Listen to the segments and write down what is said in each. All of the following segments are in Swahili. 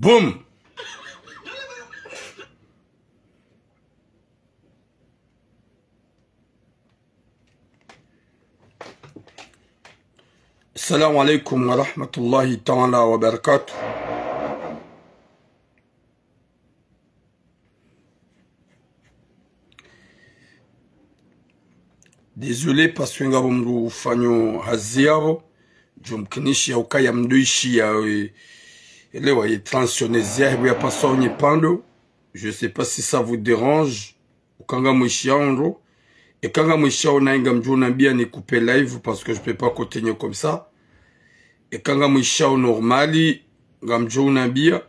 Boum. Assalamu alaikum wa rahmatullahi ta'ala wa barakatuh. Désolé parce que ngabumru fanyo haziabo jumkinishi ya ukaya mduishi ya elewa ye transionezia ya pasonye pando. Je sais pas si ça vous dérange ukanga mwishi yaondo et kanga mwishi yao nainga mjuna bia ni couper live parce que je peux pas continuer comme ça. Et kanga mwishi yao normali ngamjuna bia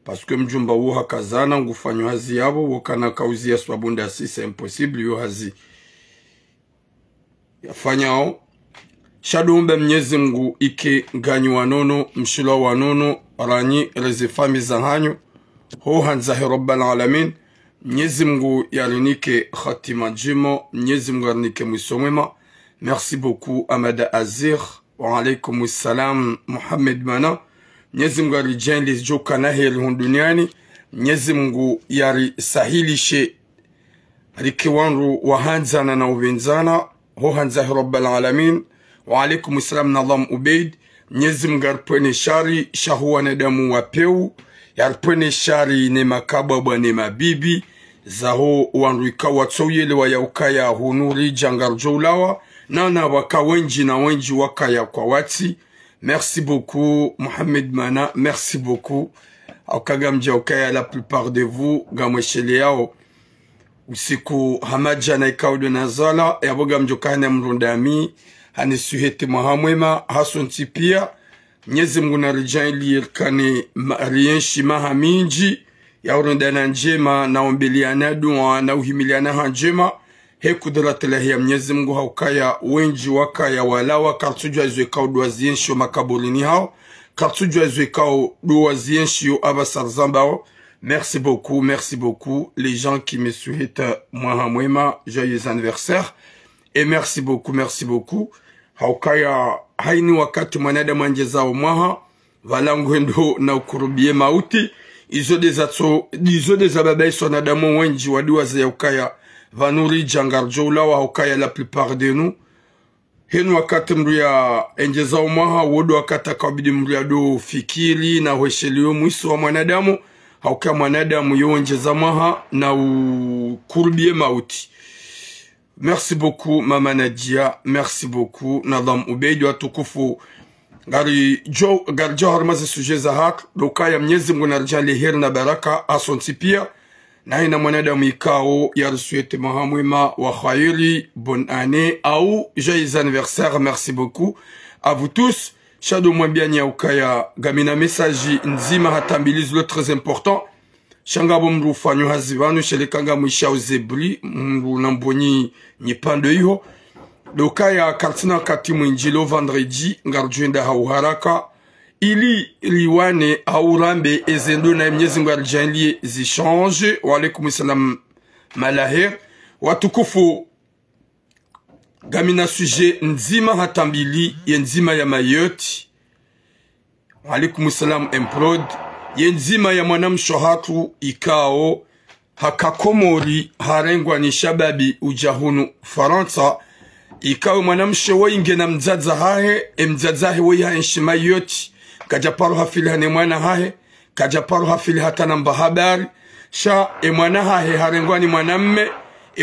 parce que mjumba uha kazana ngufanyo haziabo wakana kauzia swabunda si c'est impossible yo hazi yafanyao shadombe Mwenyezi Mungu ike ganyi wanono mshula wanono ranyi rezifami za hanyo ho hanzahi rabbal alamin. Mwenyezi Mungu yalinike khatima jimo, Mwenyezi Mungu yalinike mwisomema. Merci beaucoup Amada Azir wa alaykum salam Muhammad Mana. Mwenyezi Mungu yalijenge joka na heri duniani. Mwenyezi Mungu yari sahilishe rikiwanru wa hanzana na ubenzana ho hanzahi rabbal alamin. Wa alaykum salam Nadham Ubaid. Mwenyezi Mungu yarpene shari shahuwa na damu wapeu yarpene shari ne makabwa ne mabibi zaho wanruika watsoyele wa yaukaya hunuri jangarjoulawa nana waka wenji na wenji wakaya kwa wati. Merci beaucoup Mohamed Mana, merci beaucoup aukagamja ukaya la plupart de vous gamweshele yao usiku hamaja na ikaudu nazala ya boga mjokane mrundami hanisuhete mahamwema hasonti pia. Mwenyezi Mungu narijali yirkane rienshi mahaminji ya urundana njema na ombeliana dua na uhimiliana njema he kudratelahi ya Mwenyezi Mungu haukaya wenji wakaya walawa kartujwa zwekao dua zienshi makaburini hao kartujwa zwekao dua zienshi abasarzambao. Merci beaucoup les gens qui me souhaitent mahamwema joyeux anniversaire et merci beaucoup haukaya haini wakati mwanadamu anjezao mwaha valangwendo na ukurubie mauti izo deza babai sonadamu wenji wadiwa za yaukaya vanuri jangarjoula wa haukaya la plupart de nous henu wakati mruya enjezao mwaha wodo wakati akabidi mruya do fikiri na weshelio mwiso wa mwanadamu haukaya mwanadamu yo enjeza mwaha na ukurubie mauti. Merci beaucoup Mama Nadia, merci beaucoup Nadham Ubaid watukufu gari jo harmazi suje za haki dokaya Mwenyezi Mungu narjali heri na baraka asonti pia na ina mwanadamu ikao yarsuete mahamwema wa khairi bonne année au joyeux anniversaire. Merci beaucoup à vous tous. Shado mwambiani ya ukaya gamina message nzima hatambilizi le très important shangabo mru fanyo hazivanu shelekanga mwisha uzebri mru namboni nyipando iho dokaya kartina katimu injilo vendredi ngarjuenda hauharaka ili liwane haurambe ezendo na Mwenyezi Mungu arjanlie zichange. Wa alaykum salam malaher watukufu gamina sujet nzima hatambili yenzima ya mayoti. Wa alaykum salam emprod yenzima ya mwanamshohatu ikao hakakomori harengwa ni shababi ujahunu Faransa ikao mwanamsho inge na mzaza hahe mzaza hahe weya enshima yoti kajaparu hafili hane mwana hahe kajaparu hafili hatana mbahabari sha mwana hahe harengwa ni mwanamme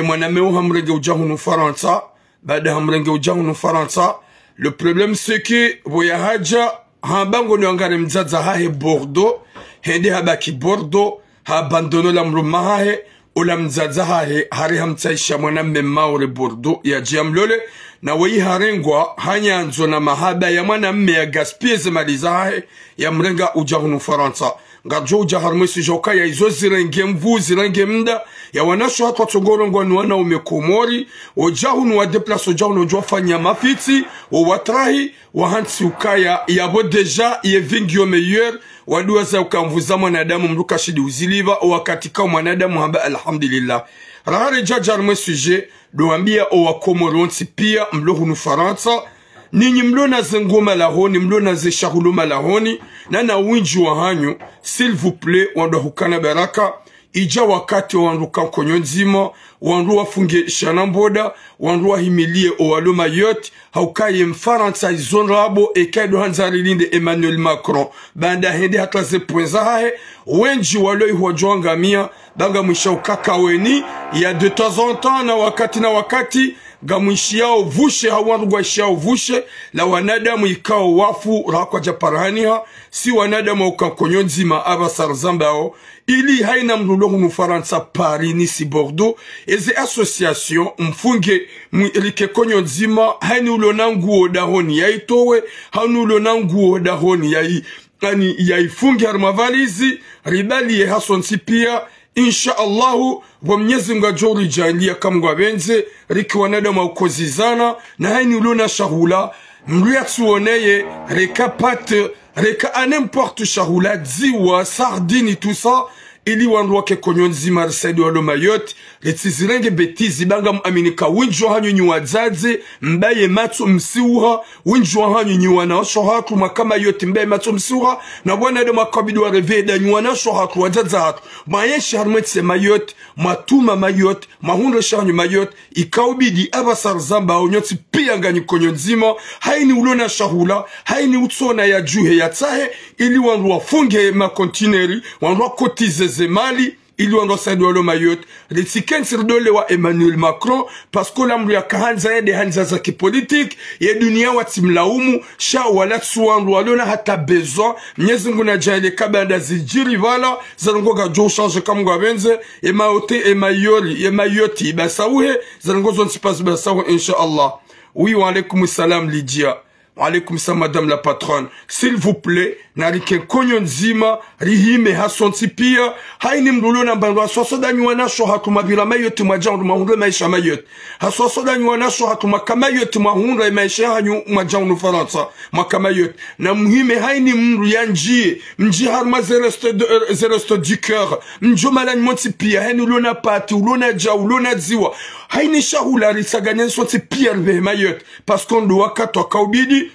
mwanamme uhamrenge ujahunu Faransa baada hamrenge ujahunu Faransa. Le problème c'est que weya haja hambango ni wangare mzaza hahe Bordeaux hende habaki Bordeaux abandono la mruma hahe ola mzaza hahe hari hamtaisha mwanamme maure Bordeaux ya jiamlole na wei harengwa hanyanzo na mahaba ya mwanamme ya gaspie maliza hahe ya mrenga ujahunu Faransa ngajo ujaharmwesi joka ya izo zirenge mvu zirenge mda ya wanasho hatu watongorongwa nuwana umekomori ujahunu wa deplace ujahunu ujwafanya mafiti watrahi wahansi ukaya yabo deja ye vingio meilleur waduwa za ukamvuza mwanadamu mruka shidi uziliva wakatika mwanadamu hamba alhamdulillah. Rahari jajar mwe suje doambia owa komoronsi pia mlohunu Faransa ninyi mlona zengoma lahoni mlona ze shahuluma lahoni na winji wa hanyu s'il vous plaît wando hukana baraka ija wakati wanduka konyo nzima wandu wafunge shanamboda wandu wahimilie owaloma yote haukaye mfaransa izonrabo ekaido hanzarilinde Emmanuel Macron banda hende hata ze poinza hae wenji waloi huwajuangamia banga mwisha ukakaweni ya de temps en temps na wakati gamwishi yao vushe hawandu gwashi yao vushe la wanadamu ikao wafu rakwa japaraniha si wanadamu ukakonyo nzima abasar zambao ili haina mlulongu mfaransa Paris ni si Bordeaux eze association mfunge mwilike konyo nzima haini ulonanguo dahoni ya itowe haini ulonanguo dahoni ya ifunge harmavalizi ribali ye hasonsi pia insha Allahu wa mnyezi mga jori jailia kamgwa benze riki wanadamu ukozizana na haini ulona shahula mluya tuoneye reka pate reka anemporte shahula dziwa sardini tout ça ili wandu wake konyo nzima risaidi walo mayote letizirenge betizi banga muaminika winjwa hanyu nyuwa zadze mbaye matso msiuha winjwa hanyu nyuwa na osho hatu makama yote mbaye matso msiuha na wana dama kabidu wa reveda nyuwa na osho hatu wadzadza hatu mayeshi harmetse mayote matuma mayote mahunde shanyu mayote ikaubidi abasar zamba onyoti pia ngani konyo nzima haini ulona shahula haini utsona ya juhe ya tsahe ili wandu wafunge makontineri wandu wakotize zemali ili wando saidi walo mayote letiken sirdole wa Emmanuel Macron pasko lamru ya kahanza yede hanza za kipolitik ye dunia watimlaumu sha wala tsuwandu walona hata bezo mnyezi nguna jahile kabanda zijiri vala zanongo ga jo change kamgwa benze emayoti basauhe zanongo zonsipas basauhe insha Allah. Oui wa alaikum salam Lydia. Alaikum salam madame la patronne. S'il vous plaît, narike konyo nzima, rihime hasonti pia, haini mdulo na mbandwa, sosoda nyuwana sho hatuma vila mayote majandu mahundre maisha mayote. Hasosoda nyuwana sho hatuma kama yote mahundre maisha hanyu majandu Faransa, makama yote. Na muhime haini mru yanjie, mji harma zeresto du cœur, mjo malani monti pia, haini ulona pati, ulona ja, ulona ziwa. Haini shahula risaganya nsonti pia rve mayote, paskondo wakatwa kaubidi,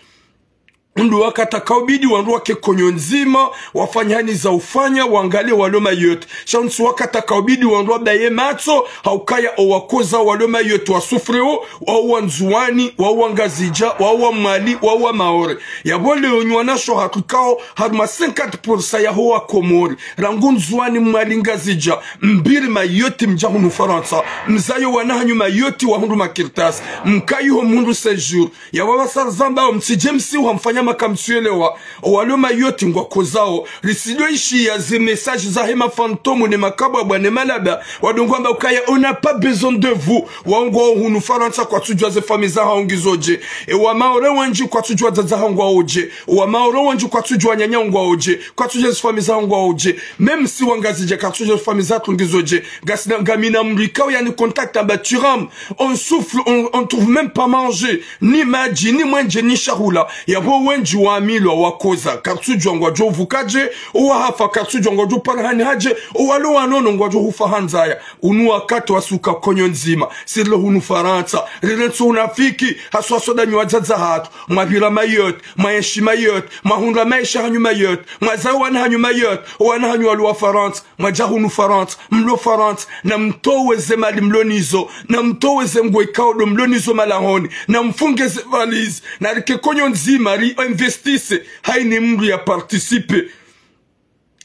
undu wakata kaubidi wandu wake konyo nzima wafanyani za ufanya wangalie waloma yote shansu wakata kaubidi wandu wabaye matso haukaya owakoza waloma yote wasufreo wawa nzuani wawa ngazija wawa mali wawa maore yabole onywanasho hakukao hadma 50% ya hoa komori rangu nzuani mali ngazija mbiri mayote mjahunu Faransa mzayo wanahanyu mayote wahundu makirtas mkayo mundu sejour ya wawasar zamba msijemsi wamfanya makamsuelewa waloma yote ngwa kozao risido ishi ya ze message za hema fantomu ne makabwa bwane malaba wadongwamba ukaya on n'a pas besoin de vous wangwa hunu Faransa kwa tujwa ze famiza haongizoje wa maore wanji kwa tujwa za hangwa oje wa maore wanji kwa tujwa nyanya ngwa oje kwa tujwa ze famiza hangwa oje même si wangazije kwa tujwa famiza tungizoje gasina gamina mrikao yani contact abaturam on souffle on trouve même pas manger ni maji ni manje ni shahula yabo wenji wa milo wakoza kartujwa ngwajo vukaje uwa hafa kartujwa ngwajo parahani haje uwalo wanono ngwajo hufahanzaya unu wakati wasuka konyo nzima sirlo hunu Faransa rirenso unafiki haswa soda nywazaza hatu mabila mayot mayeshi mayot mahunda maisha hanyu mayot mazawa hanyu mayot wana hanyu waluwa Faransa majahunu Faransa mlo Faransa na mtoweze mali mlonizo na mtoweze mgwe kaudo mlonizo malahoni na mfungeze valizi na rike konyo nzima investisse haini mru ya participe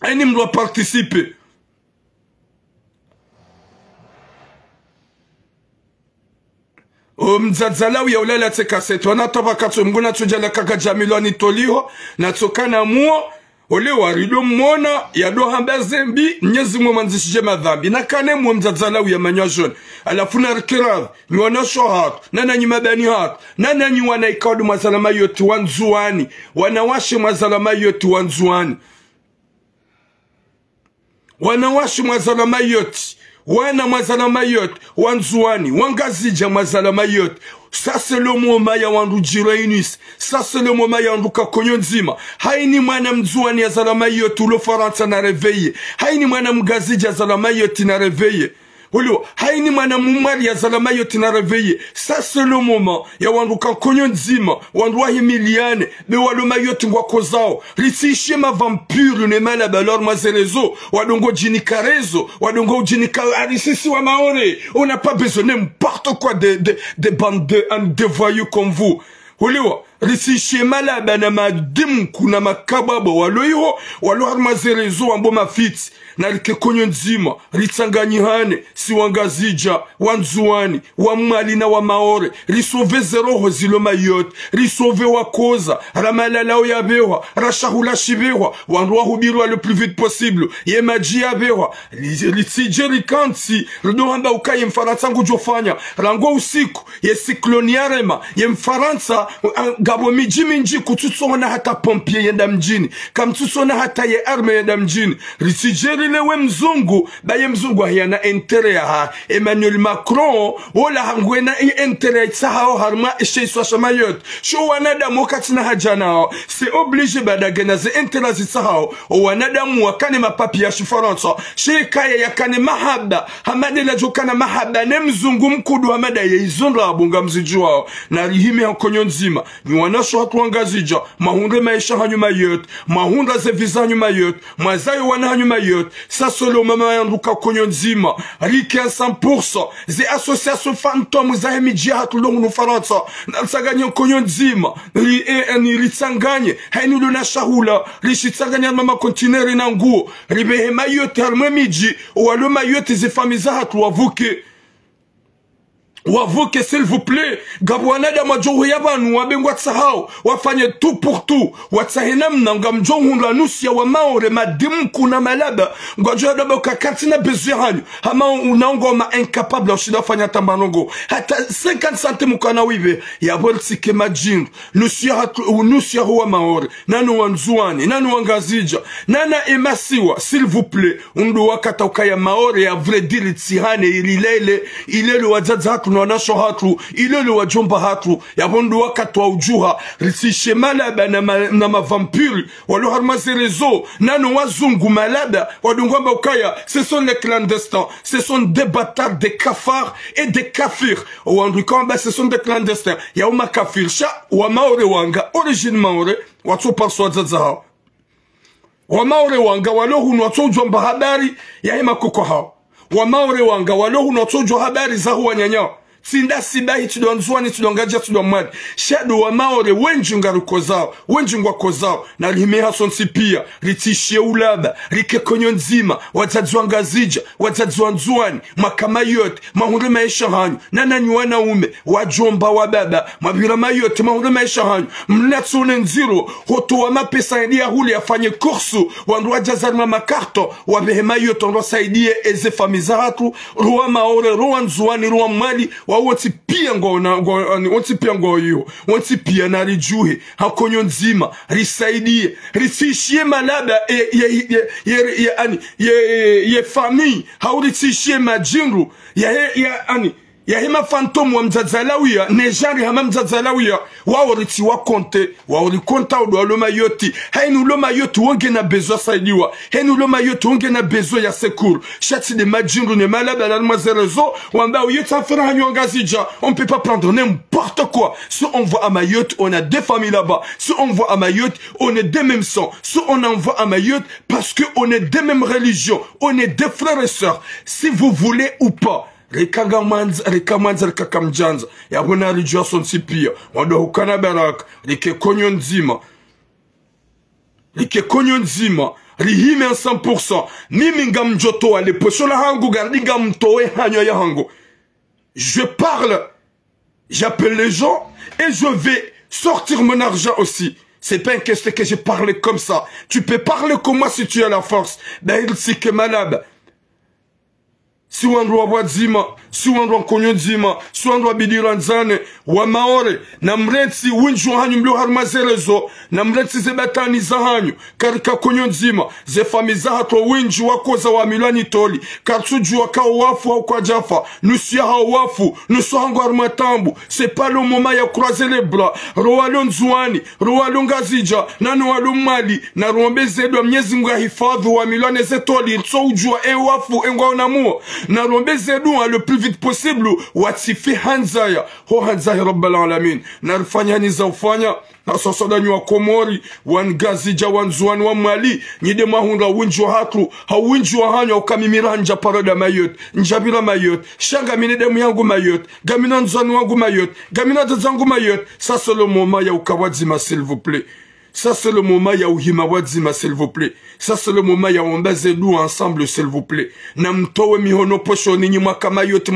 haini mru ya participe mzadzalawi ya ulala tsekasete wanatoba katso mguna tujala kaka jamiloni toliho na tsokana muo ole warido mwona ya doha mbazembi mnyezi mwa manzishije madhambi na kane mwa mzadzalawi ya manyajon alafuna rikirav nywana shohat nana nyimabani hat nana nywana ikaudu mazalama yoti wanzuani wanawashe mazalama yoti wanzuani wanawashe mazalama yoti wana mazalama yoti wanzuani wangazija mazalama yoti. Ça c'est le moment ya wandu jirainis. Ça c'est le moment ya wandu kakonyo nzima. Haini mwana mzuani ya zalama yote ulo Faransa na reveye. Haini mwana mgazija zalama yote na reveye. Olio, haini mana mumari ya zalama yote na réveillé. Ça c'est le moment. Ya wandu kankonyo nzima, wandu wa himiliane, be waloma yote ngwa kozao. Risiishie ma vampire ne mala balor mazerezo, wadongo jini karezo, wadongo jini karisisi wa maore. On n'a pas besoin n'importe quoi de bandes de voyous comme vous. Olio, risishie malaba na madimu kuna makababo waloyo, walo harmazerezo wambo mafiti. Na like konyo nzima, ritanganyihane, si wangazija, wanzuani, wamali na wamaore, risove zeroho zilo mayot, risove wakoza, ramalalao ya bewa, rashahula shibewa, wanrua hubirwa le plus vite possible, ye maji ya bewa, ritije rikanti, ridohamba ukaye mfaransa ngujofanya, rango usiku, ye sikloniarema, ye mfaransa, gabo miji minji kututsona hata pompie yenda mjini, kamtutsona hata ye arme yenda mjini, ritije lewe mzungu baye mzungu hayana intere ya Emmanuel Macron wala hangwena intere tsahao harma chez Sochamayot sho wanada mokati na hajana c'est obligé badagena ze intere tsahao wanada mwakane mapapi ya Faransa shekaya yakane mahaba hamade la jokana mahaba ne mzungu mkudu hamada ya izonda abunga mzijua na rihime hakonyo nzima ni wanasho hatwangazija mahunde maisha hanyuma yot mahunda ze visa hanyuma yot mwazayo wana hanyuma yot. Ça solo mama yanduka konyo nzima rike 100% ze association fantôme za hemijia hatulongu no Faransa nalsaganya konyo nzima ni ritsanganye hainu luna shahula rishitsanganya mama kontineri na nguo ribehe mayote harmwe miji walo mayote ze famiza hatu wavuke s'il vous plaît gabwana da majoho yabanu wabengwa tsahao wafanye tout pour tout watsahena mnanga mjonhunda nusia wa maore madimu kuna malaba ngwajo da boka katina bezuhanyu hama unaongo ma incapable oshida fanya tambanongo hata 50 centimes kana wibe ya bolsike majindu nusia huwa maore nanu wanzuani nanu wangazija nana emasiwa s'il vous plaît undu wakata ukaya maore ya vrai dire tsihane ilele wazaza hatu wanasho hatu ilele wajomba hatu yabondu wakati wa ujuha risishe malaba na mavampiri walo harmazerezo nano wazungu malaba wadungwamba ukaya ce sont les clandestins ce sont des bâtards des cafards et des kafirs wandukamba ce sont des clandestins ya uma kafir sha wa maore wanga origine maore watu parso zaza wa maore wanga walo hunu watu jomba habari ya hima koko hao wa maore wanga walo hunu watu habari za huwa nyanyao Sinda sibahi tudonzwani tudongaja tudomwadi. Shadu wa maore wenjunga rukozao. Wenjunga kozao. Na limeha sonsi pia. Ritishie ulaba. Rike konyo nzima. Watadzwanga zija. Watadzwanzwani. Makama yote. Mahunde maisha hanyu. Nana nyuana ume. Wajomba wa baba. Mabira mayote. Mahunde maisha hanyu. Mnatsune nziro. Hoto wa mapesa ya huli afanye kursu. Wandu wajazarma makarto. Wabehe mayote. Wandu wasaidie eze famiza hatu. Ruwa maore. Ruwa nzuani. Ruwa mali. Wati pia ngo hiyo wati pia na rijuhe hakonyo nzima risaidie ritishie malaba ye famille hauritishie majinru ya hema fantomu wa mzadzalawia nejari hama mzadzalawia wao riti wakonte wao rikonta udwaloma yoti hainu loma yoti wonge na bezo saidiwa hainu loma yoti wonge na bezo ya sekuru shati de majinru ne malaba la mazerezo wamba yoti afra hanyongazija on peut pas prendre n'importe quoi si on voit à Mayotte on a deux familles là-bas si on voit à Mayotte on est des mêmes sangs si on envoie à Mayotte parce que on est des mêmes religions on est des frères et sœurs si vous voulez ou pas rekamanza rekakamjanza yabona rijua sonsi pia wado hukana baraka rike konyo nzima rihime 100% mimi nga mjoto wale poshola hangu gardiga mtowe hanyo ya hangu je parle j'appelle les gens et je vais sortir mon argent aussi. C'est pas une question que je parle comme ça. Tu peux parler comme moi si tu as la force. Ben il c'est que malade. Si wandwa wadzima, si wandwa konyo nzima, si wandwa bidiranzane, wa maore, na mrensi winju hanyu mlo harmazerezo, na mrensi zebatani za hanyu, karika konyo nzima, ze famiza hatwa winju wakoza wa milani toli, kartuju waka wafu au kwa jafa, nusia hao wafu, nusu hangu harmatambu, c'est pas le moment ya croiser les bras, roalo nzuani, roalo ngazija, nanu walo mali, na ruombe zedu wa mnyezi mga hifadhu wa milani zetoli, so ujua wafu engwa unamua, na rombeze dua le plus vite possible watifi hanzaya ho hanzaya rabbal alamin na rifanya niza ufanya asosodanyi wa Komori wangazija wanzuani wa Mali nyide mahunda winji wa hatu hawinji wa hanya ukamimira nja parada mayot njabira mayot shanga minedemu yangu mayot gamina nzuani wangu mayot gamina dazangu mayot. Ça c'est le moment ya ukawadzima s'il vous plaît. Ça c'est le moment ya uhima wadzima s'il vous plaît. Ça c'est le moment ya ombaze nous ensemble s'il vous plaît. Na mtowe mihono posho ninyi mwakama yote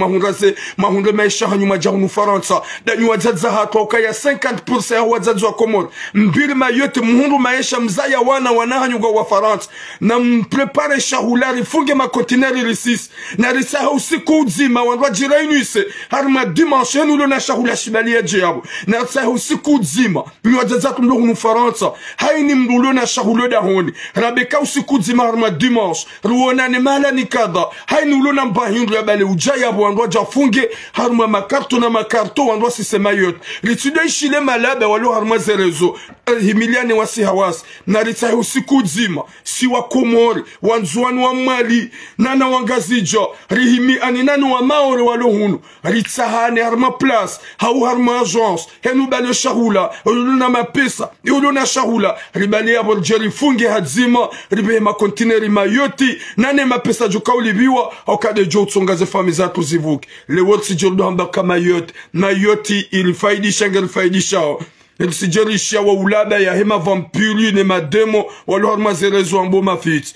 mahunde maisha hanyuma jahunu Faransa. Danyi wadzadza hatu wakaya 50% ya wadzadza wa Komoro. Mbili mayote muhundu maisha mzaya wana hanyuga wa Faransa. Na mprepare shahulari funge makontineri risis. Na risaha usiku uzima wandwa jirainuse. Harima dimanche henu na shahula shibali ya jiabu. Na risaha usiku uzima. Bili wadzadza tumdohunu Faransa. Haini mdulo na shahulo da honi. Rabeka usiku zima harma dimanche. Ruona ne mala ni kada. Haini ulo na mbahindu ya bale ujaya wandwa jafunge. Harma makarto na makarto wandwa sise mayot. Ritude ishile malabe walo harma zerezo. Himiliane wasi hawasi. Na ritahe usiku zima. Siwa Komori. Wanzuani wa Mali. Nana wangazija. Rihimi aninani wa Maore walo hunu. Ritahane harma place. Hau harma agence. Henu bale shahula. Ulo na mapesa. Ulo na shahula ribali ya borjeri funge hadzima ribe makontineri mayoti nane mapesa joka ulibiwa okade jo tsongaze fami zatu zivuki le wotsi jordo hambaka mayoti ilifaidisha ngelifaidisha elisijeri wa ulaba ya hema vampiri ne mademo walorma zerezo ambo mafiti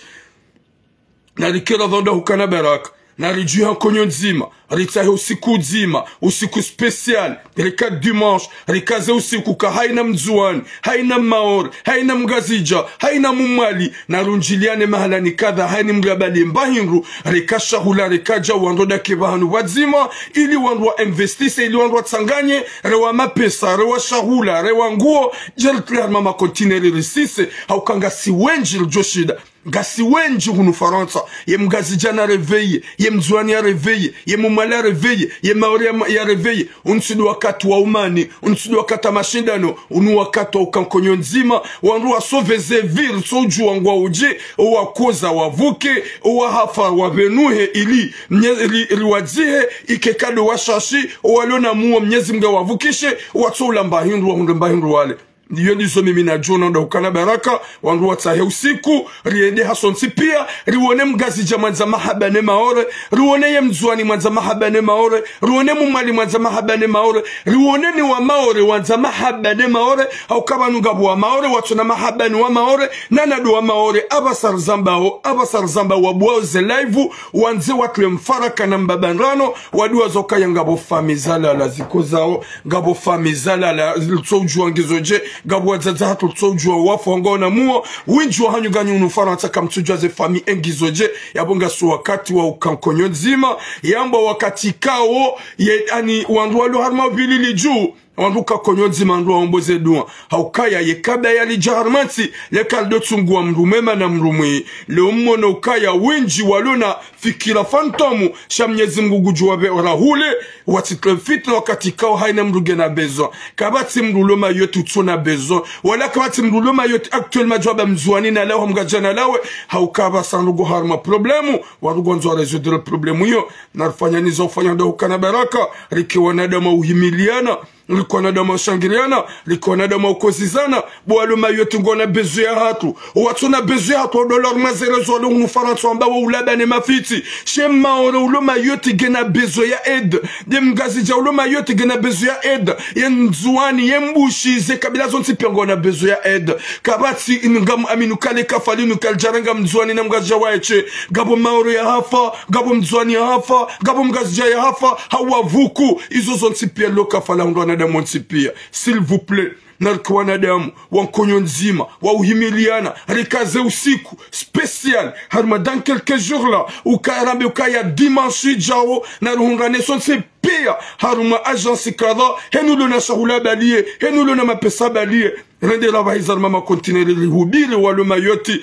na rikera vanda hukana baraka na rijuha konyo nzima ritahe usiku nzima usiku special rika dimanche rikaze usiku ka haina mzuani haina maori haina mgazija haina mumali na runjiliane mahala ni kadha haini mgabali mbahinru rika shahula rikaja wando dake bahanu wadzima ili wando wa investise ili wando wa tsanganye rewa mapesa rewa shahula rewa nguo jelklar mama kontineri risise haukanga siwenji ljoshida gasi wenji hunu Faransa ye mgazija na reveye ye mzuani ya reveye ye mumali ya reveye ye maori ya reveye unsudu wakati wa umani unsudu wakati wa mashindano unu wakati wa ukankonyo nzima wanru wa soveze vir soju wangwa uje uwa koza wavuke uwa hafa wabenuhe ili wadzihe ikekado washashi uwa lona muwa mnyezi mga wavukishe uwa soula mbahindu wa hunde mbahindu wale. Ndiyo nizo mimi na jona nda ukana baraka wangu watahe usiku riende hasonsi pia riwone mgazija manza mahabane maore riwone ye mzuani manza mahabane maore riwone mumali manza mahabane maore riwone ni wa maore wanza mahabane maore au kaba nugabu wa maore watu na mahabane wa maore nanadu wa maore abasar zamba wabuwa zelaivu wanze watu mfaraka na mbabanrano waduwa zoka ya ngabo famizala la ziko zao ngabo famizala la zilitsoujua ngizoje gabwa zazatu tsojua wafu wangona muo winjwa hanyu ganyu unufaransa kamtsujwa ze fami engizoje yabonga su wakati wa ukankonyo nzima yamba wakati kao ye ani wanduwalu harma bilili juu wanduka konyo nzima nduwa omboze duwa haukaya ye kabla ya li jaharmansi le kaldo tsunguwa mrumema na mrumwe le umono ukaya winji walona fikira fantomu shamnyezi mgugujuwa be rahule watitle fitna wakati kao haina mruge na bezo kabati mruloma yote utuna bezo wala kabati mruloma yote actuel majwaba mzuani na lao mgajana lawe haukaba sanrugo harma problemu warugo nzo rezoudre problemu yo narfanya nizo ufanya ndo hukana baraka riki wanadama uhimiliana liko na dama shangiriana liko na dama ukozizana bwalo mayote ngona bezu ya hatu watu na bezu ya hatu dollar mazerezo lo Faransa ambawo ulaba ne mafiti shema oro lo mayote gena bezu ya aide de mgazija lo mayote gena bezu ya aide yenzuani yembushi ze kabila zonti pengo na bezu ya aide kabati ingam aminu kale kafali nu kaljaranga mzuani na mgazija waeche gabo maoro ya hafa gabo mzuani ya hafa gabo mgazija ya hafa hawavuku izo zonti pelo kafala ndo na Montipia, s'il vous plaît, narko wanadamu wankonyo nzima wauhimiliana rikaze usiku special harma dans quelques jours là ukarambe ukaya dimanche jao na ruhungane sonse pia haruma agence kada henu lona shahula balie henu lona mapesa balie rende la vaizar mama kontinere lihubiri walo mayoti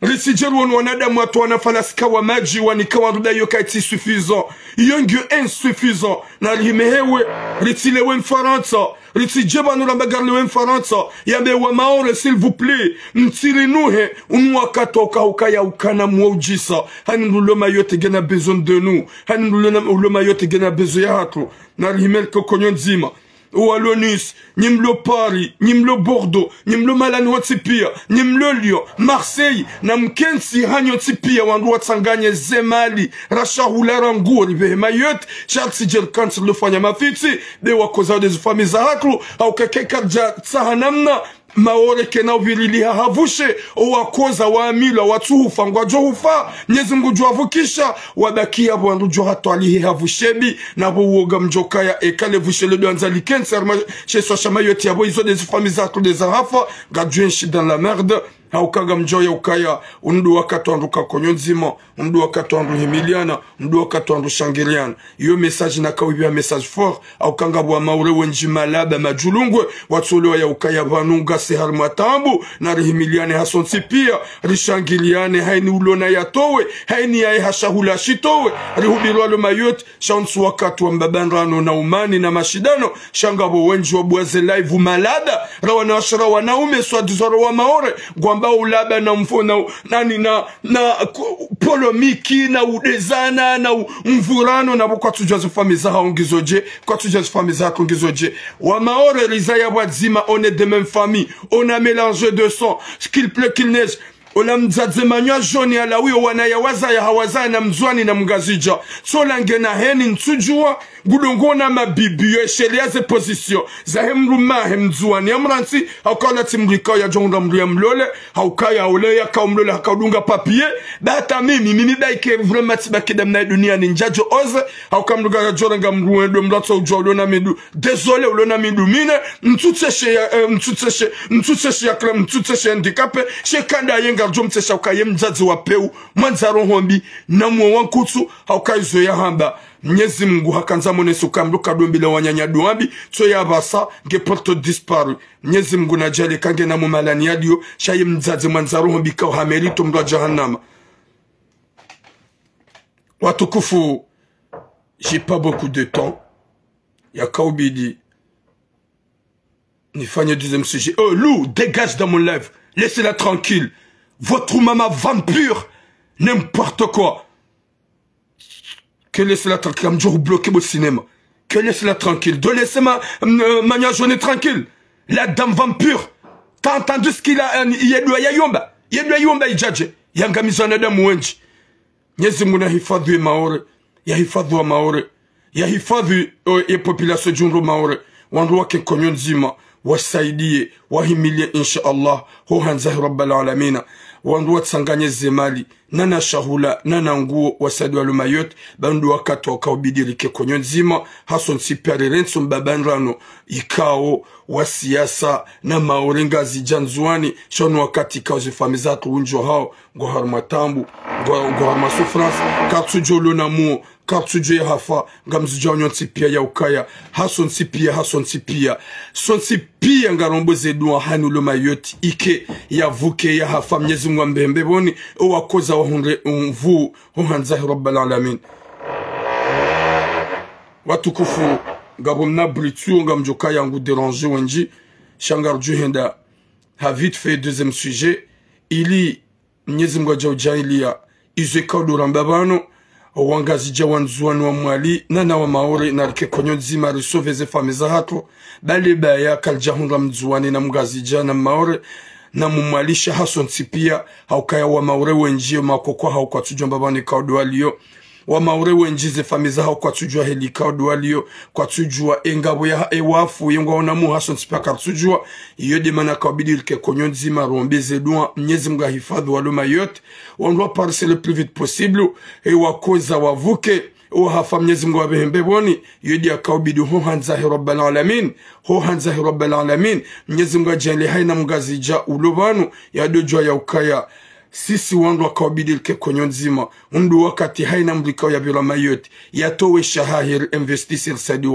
Risijeru wanadamu watu wanafalasika wa maji wanikawa ruda yoka iti suffisant. Yongyo insuffisant. Na rimehewe ritilewe mfaransa. Ritijeba nula bagarlewe mfaransa. Yabe wa maore s'il vous plaît. Mtirinuhe unwakato ukaya ukana mwaujisa. Hanimuloma yote gena besoin de nous. Hanimuloma yote gena besoin ya hatu. Na rimel kokonyon zima. Wallonis, Nimlo Paris, Nimlo Bordeaux, Nimlo Malano Tipia, Nimlo Lyon, Marseille, Namkensi, Hanyo Tipia, Wandua Tsanganye, Zemali, Racha Roularangou, Rive Mayot, Charles Sidjel Kanser, le Fanya Mafiti, de Wakoza des familles Zahatlo, Aukakekadja Tsahanamna, Maore kena virili havushe wakoza waamila watuhufa ngwajo hufa Mwenyezi Mungu jua vukisha wabakia bwandu jua hatwali havushebi na buwoga mjokaya ekale vushe le doanzali cancer chez soi chama yoti abo izo des familles zatlo des hafa gadjuenshi dans la merde haukaga mjoya ukaya undu wakati wanduka konyonzima undu wakati wandu himiliana undu wakati wandu shangiriana iyo message na kawibia message fort haukanga bwa maure wenji malaba majulungwe watsolewa ya ukaya vanunga sehar matambu na rihimiliane hasonsi pia rishangiliane haini ulona yatowe haini ya hashahula shitowe rihubilwa lo mayot shansu wakati wa mbabanrano na umani na mashidano shangabo wenji wa buwaze live malada rawana washara wanaume swadizoro wa maore kwamba ulaba na mfona nani na polomiki na udezana na mvurano na kwa tujazo famiza haongizoje kwa tujazo famiza haongizoje wa maore rizaya wazima on est de même famille on a mélangé de sang qu'il pleut qu'il neige Ola mzadze manywa joni ala uyo wanayawaza ya hawaza na mzwani na mgazija. Solange na heni ntujua gudongona mabibiyo sheria ze position. Zahe mruma he mzwani ya mransi haukala timrika ya jonga mru ya mlole haukaya ule ya kaumlole hakaudunga papie. Bata mimi baike vrema tibakida mna dunia ninjajo oze haukamruga ya jorenga mru endo mrato ujwa ulona midu. Désolé ulona midu mine mtuteshe ya krem mtuteshe handikape shekanda yenga jomte shaukaye mzazi wa peu mwanzaro hombi na mwankutu haukaizo ya hamba Mwenyezi Mungu hakanza monesu kamruka dombile wanyanya duambi to ya basa nge porto disparu Mwenyezi Mungu najali kange na mumalani yadio shaye mzazi mwanzaro hombi kwa hamerito mdwa jahannama watukufu. J'ai pas beaucoup de temps ya kaubidi nifanye deuxième sujet. Oh Lou, dégage dans mon live, laissez-la tranquille. Votre maman vampire, n'importe quoi. Que laissez-la tranquille, comme je bloqué au cinéma. Que laissez-la tranquille, de laisser ma journée tranquille. La dame vampire, t'as entendu ce qu'il a, yayomba, ijaje, yangamizana da mwenji. Nyezi muna hifadhi ya maore, ya hifadhi wa maore, ya hifadhi ya population junro maore, wandu wake konyon zima, wasaidie, wahimilie insha Allah, ho hanzahi rabbal alamina. Wandu watsanganye zemali nana shahula nana nguo wasadi walumayot bandu wakati wakaobidirike konyo nzima hason sipere renso mbabanrano ikao wa siasa na maorenga zijanzuani shono wakati kao zifamizatu unjo hao ngohar matambu ngohar masufrance katsujo lona muo katsujo ya hafa ngamzujo nyonsi pia ya ukaya hason sipia son sipia ngarombo zedua hanu lumayot ike ya vuke ya hafa Mwenyezi Mungu mbembe boni wakoza wahunre unvu huhanzahi rabbal alamin. Watukufu gabomna britu ngamjoka yangu déranger wenji shangar juhenda ha vite fait deuxième sujet ili Mwenyezi Mungu ajaujalia izeka durambabano wangazi jawanzuani wa mwali nana wa maore na rike konyo nzima risoveze famiza hato bale baya kaljahunra mzuani na mgazi jana maore na mumwalisha hason sipia haukaya wa maure wenjio makokwa haukwa tujua mbabani kaudu walio wa maure wenjize famiza haukwa tujua heli kaudu walio kwa tujua engabo ya ewafu yengwa onamu hason sipia kartujua yode mana kaubidi ilke konyo nzima rombeze dua Mwenyezi Mungu hifadhi waluma yote wanduwa parse le plus vite possible wakoza wavuke hafa Mwenyezi Mungu wabehembe boni yodi akaubidi ho hanzahi rabbal alamin Mwenyezi Mungu ajali haina mgazija ulobanu ya dojwa ya ukaya sisi wandu akaubidi ilke konyo nzima undu wakati haina mlikao ya bila mayote yatowe shahahir investisir sadi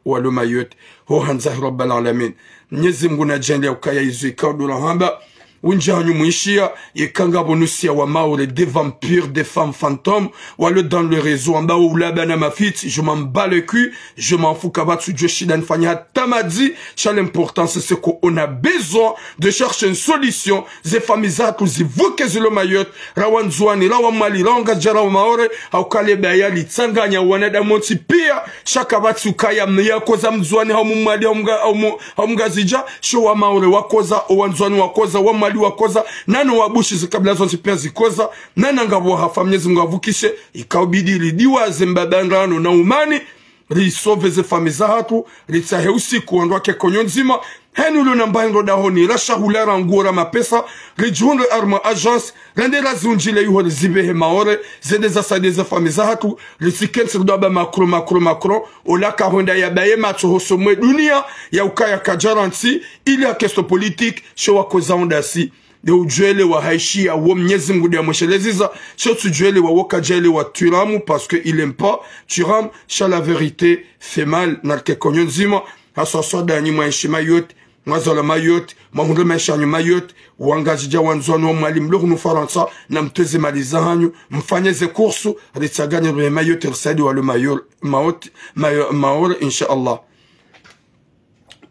walo mayote ho hanzahi rabbal alamin Mwenyezi Mungu najali ya ukaya izu ikaudu la hamba winja hanyu muishia yekanga bonusia wa maore des vampires, des femmes fantômes, wale dans le réseau amba ou labana mafit, je m'en bats le cul, je m'en fous kabatsu Joshidan Fanya Tamadi, l'important c'est qu'on a besoin de chercher une solution, ze famizat ou ze vuke zelo mayot, rawan zouani, rawan mali, ranga jara maore, au kale baya li tsanganya wanada monti pia, shakabatsu kaya mneya koza mzouani, hau mumali, hau mgazija, showa maore wakoza, owanzouani wakoza, wamali wakoza, nano wabushi zikabila zonti pia zikoza, nananga wahafa mnyezi mgavukishe, ikaubidi lidiwa zembabandrano na umani, risove ze famiza hatu, ritsahe usiku wandwa kekonyo nzima, henu lo namba nroda honi, rasha hulara ngura mapesa, rijunre arma agence, rende razunjile yuho zibehe maore, zede zasade ze famiza hatu, risikensi rdoba makro, olaka honda ya baye macho hosomwe dunia, ya ukaya kajaranti, ili ya kesto politik, shewa koza ondasi. De ujuele wa haishi ya wo mnyezi mgudi ya mwesheleziza, shotu juele wa woka jele wa turamu, parce que il aime pas turam, sha la vérité fait mal, nalke konyon zima, haswa dani mwenshi mayot, mwazola mayot, mahunde menshanyu mayot, wangajija wanzwanu wa mwali mlogu nufaransa, na mteze maliza hanyu, mfanyeze kursu, ritagani rwe mayot, risadi walu maor, insha Allah.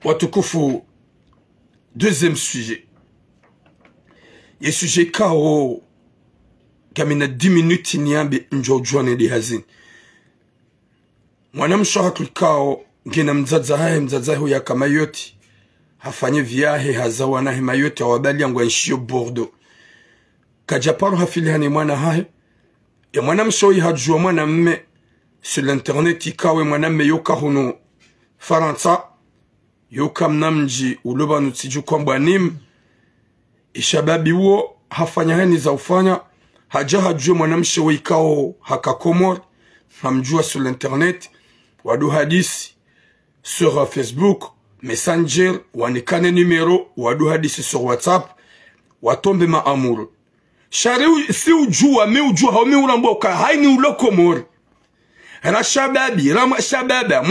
Watukufu, deuxième sujet. Ye sujet kao kamina 10 minutes nyambe njojwane di hazin. Mwanamshahatul kao gina mzazahe huya kama yoti. Hafanye viahe hazawa na hima yoti wabali yangu nshio Bordeaux. Kajaparu hafilihani mwana hae. Ya mwanamshawi hajua mwana mme sur l'internet ikawe mwana mme yoka hunu Faransa. Yoka mnamji uloba nutiju kwa mbanim. Ishababi uo hafanya heni za ufanya haja hajue mwanamshe wikao haka Komor hamjua sur l'internet wadu hadisi sur Facebook Messenger wanikane numero wadu hadisi sur WhatsApp watombe maamuru shari si ujua me ujua hao me uramboka haini ulo Komor rashababi rama shababa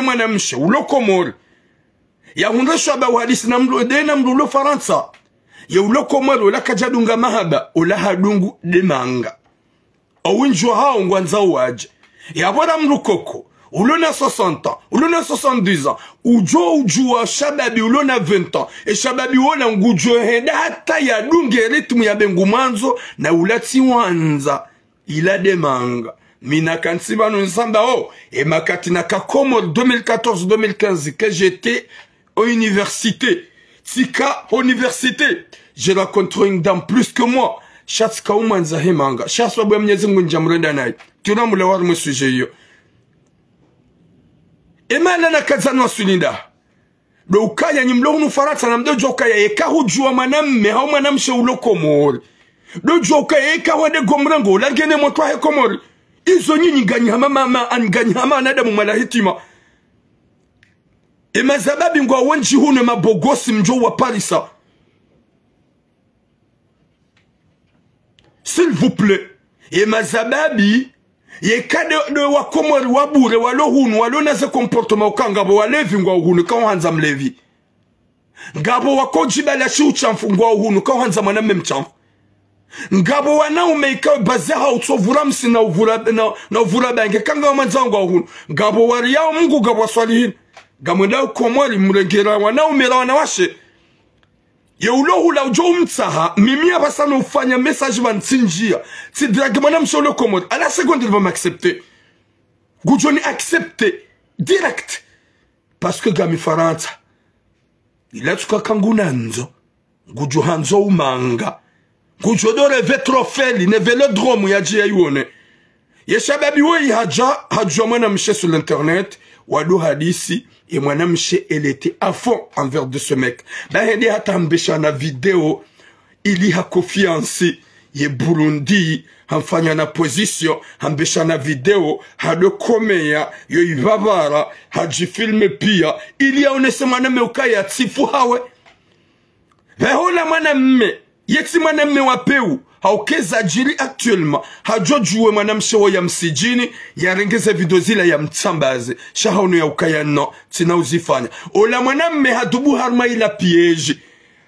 mwanamshe ulo Komor ya hundra shababu hadisi na mlulo Faransa ya uloko mwalo la kajadunga mahaba ula hadungu demanga awinjwa hao ngwanza waje ya wada mlukoko ulona 60 ulona 70 ans ujua shababi ulona 20 ans e shababi wona ngujo henda hata ya dunge ritmu ya bengu manzo na ulati wanza ila demanga mina kansiba no nsamba e makati na kakomo 2014-2015 que j'étais à université Tika université, j'ai rencontré une dame plus que moi. Chatka umanza hemanga. Chaswa bwa mnyezi mungu njamurenda nae. Tunamula waru msuje yo. Emala na kazanwa sulinda. Do ukaya nyimlo hunu Faransa na mdo jokaya eka hujua manamme hao manamshe uloko mori. Do jokaya eka wade gomrango langene motwa he komori. Izo nyinyi ganyama anganyama anadamu malahitima. E mazababi ngwa wanji hune mabogosi mjo wa Parisa. S'il vous plaît. E mazababi ye kade de wakomori wabure walo hunu walo naze comportement ukangabo walevi ngwa hunu kwa hanza mlevi. Ngabo wakojiba la shi uchamfu ngwa hunu kwa hanza maname mchamfu. Ngabo wanaume ikawe bazeha utovura msi na uvura bange kanga wamanza ngwa hunu. Ngabo wariyao mungu ngabo waswalihini. Gamwenda ukomori murengera wanaumera wanawashe ya ulohu la ujo umtsaha mimia basano ufanya message bantinjia si dragmana msolo komori à la seconde il va m'accepter gujoni accepter direct parce que gami Faransa ila tuka kangunanzo gujo hanzo umanga gujo dore vetrofeli ne velodrome ya jia yuone yeshababi woi haja mwana mshe sur l'internet wadu hadisi et mwanamshe elle était à fond envers de ce mec bahende hata mbesha na video ili hakofiansi ye Burundi hamfanya na position hambesha na video hado komea yo ibabara hajifilme pia ili aonese mwaname ukaya tsifu hawe vehola mwanamme yeti mwanamme wapeu haukeza jiri actuellement hajojuwe mwanamshewo ya msijini ya rengeze video zila ya mtsambaze shahaunu ya ukaya no tina uzifanya ola mwanamme hadubu harma ila piège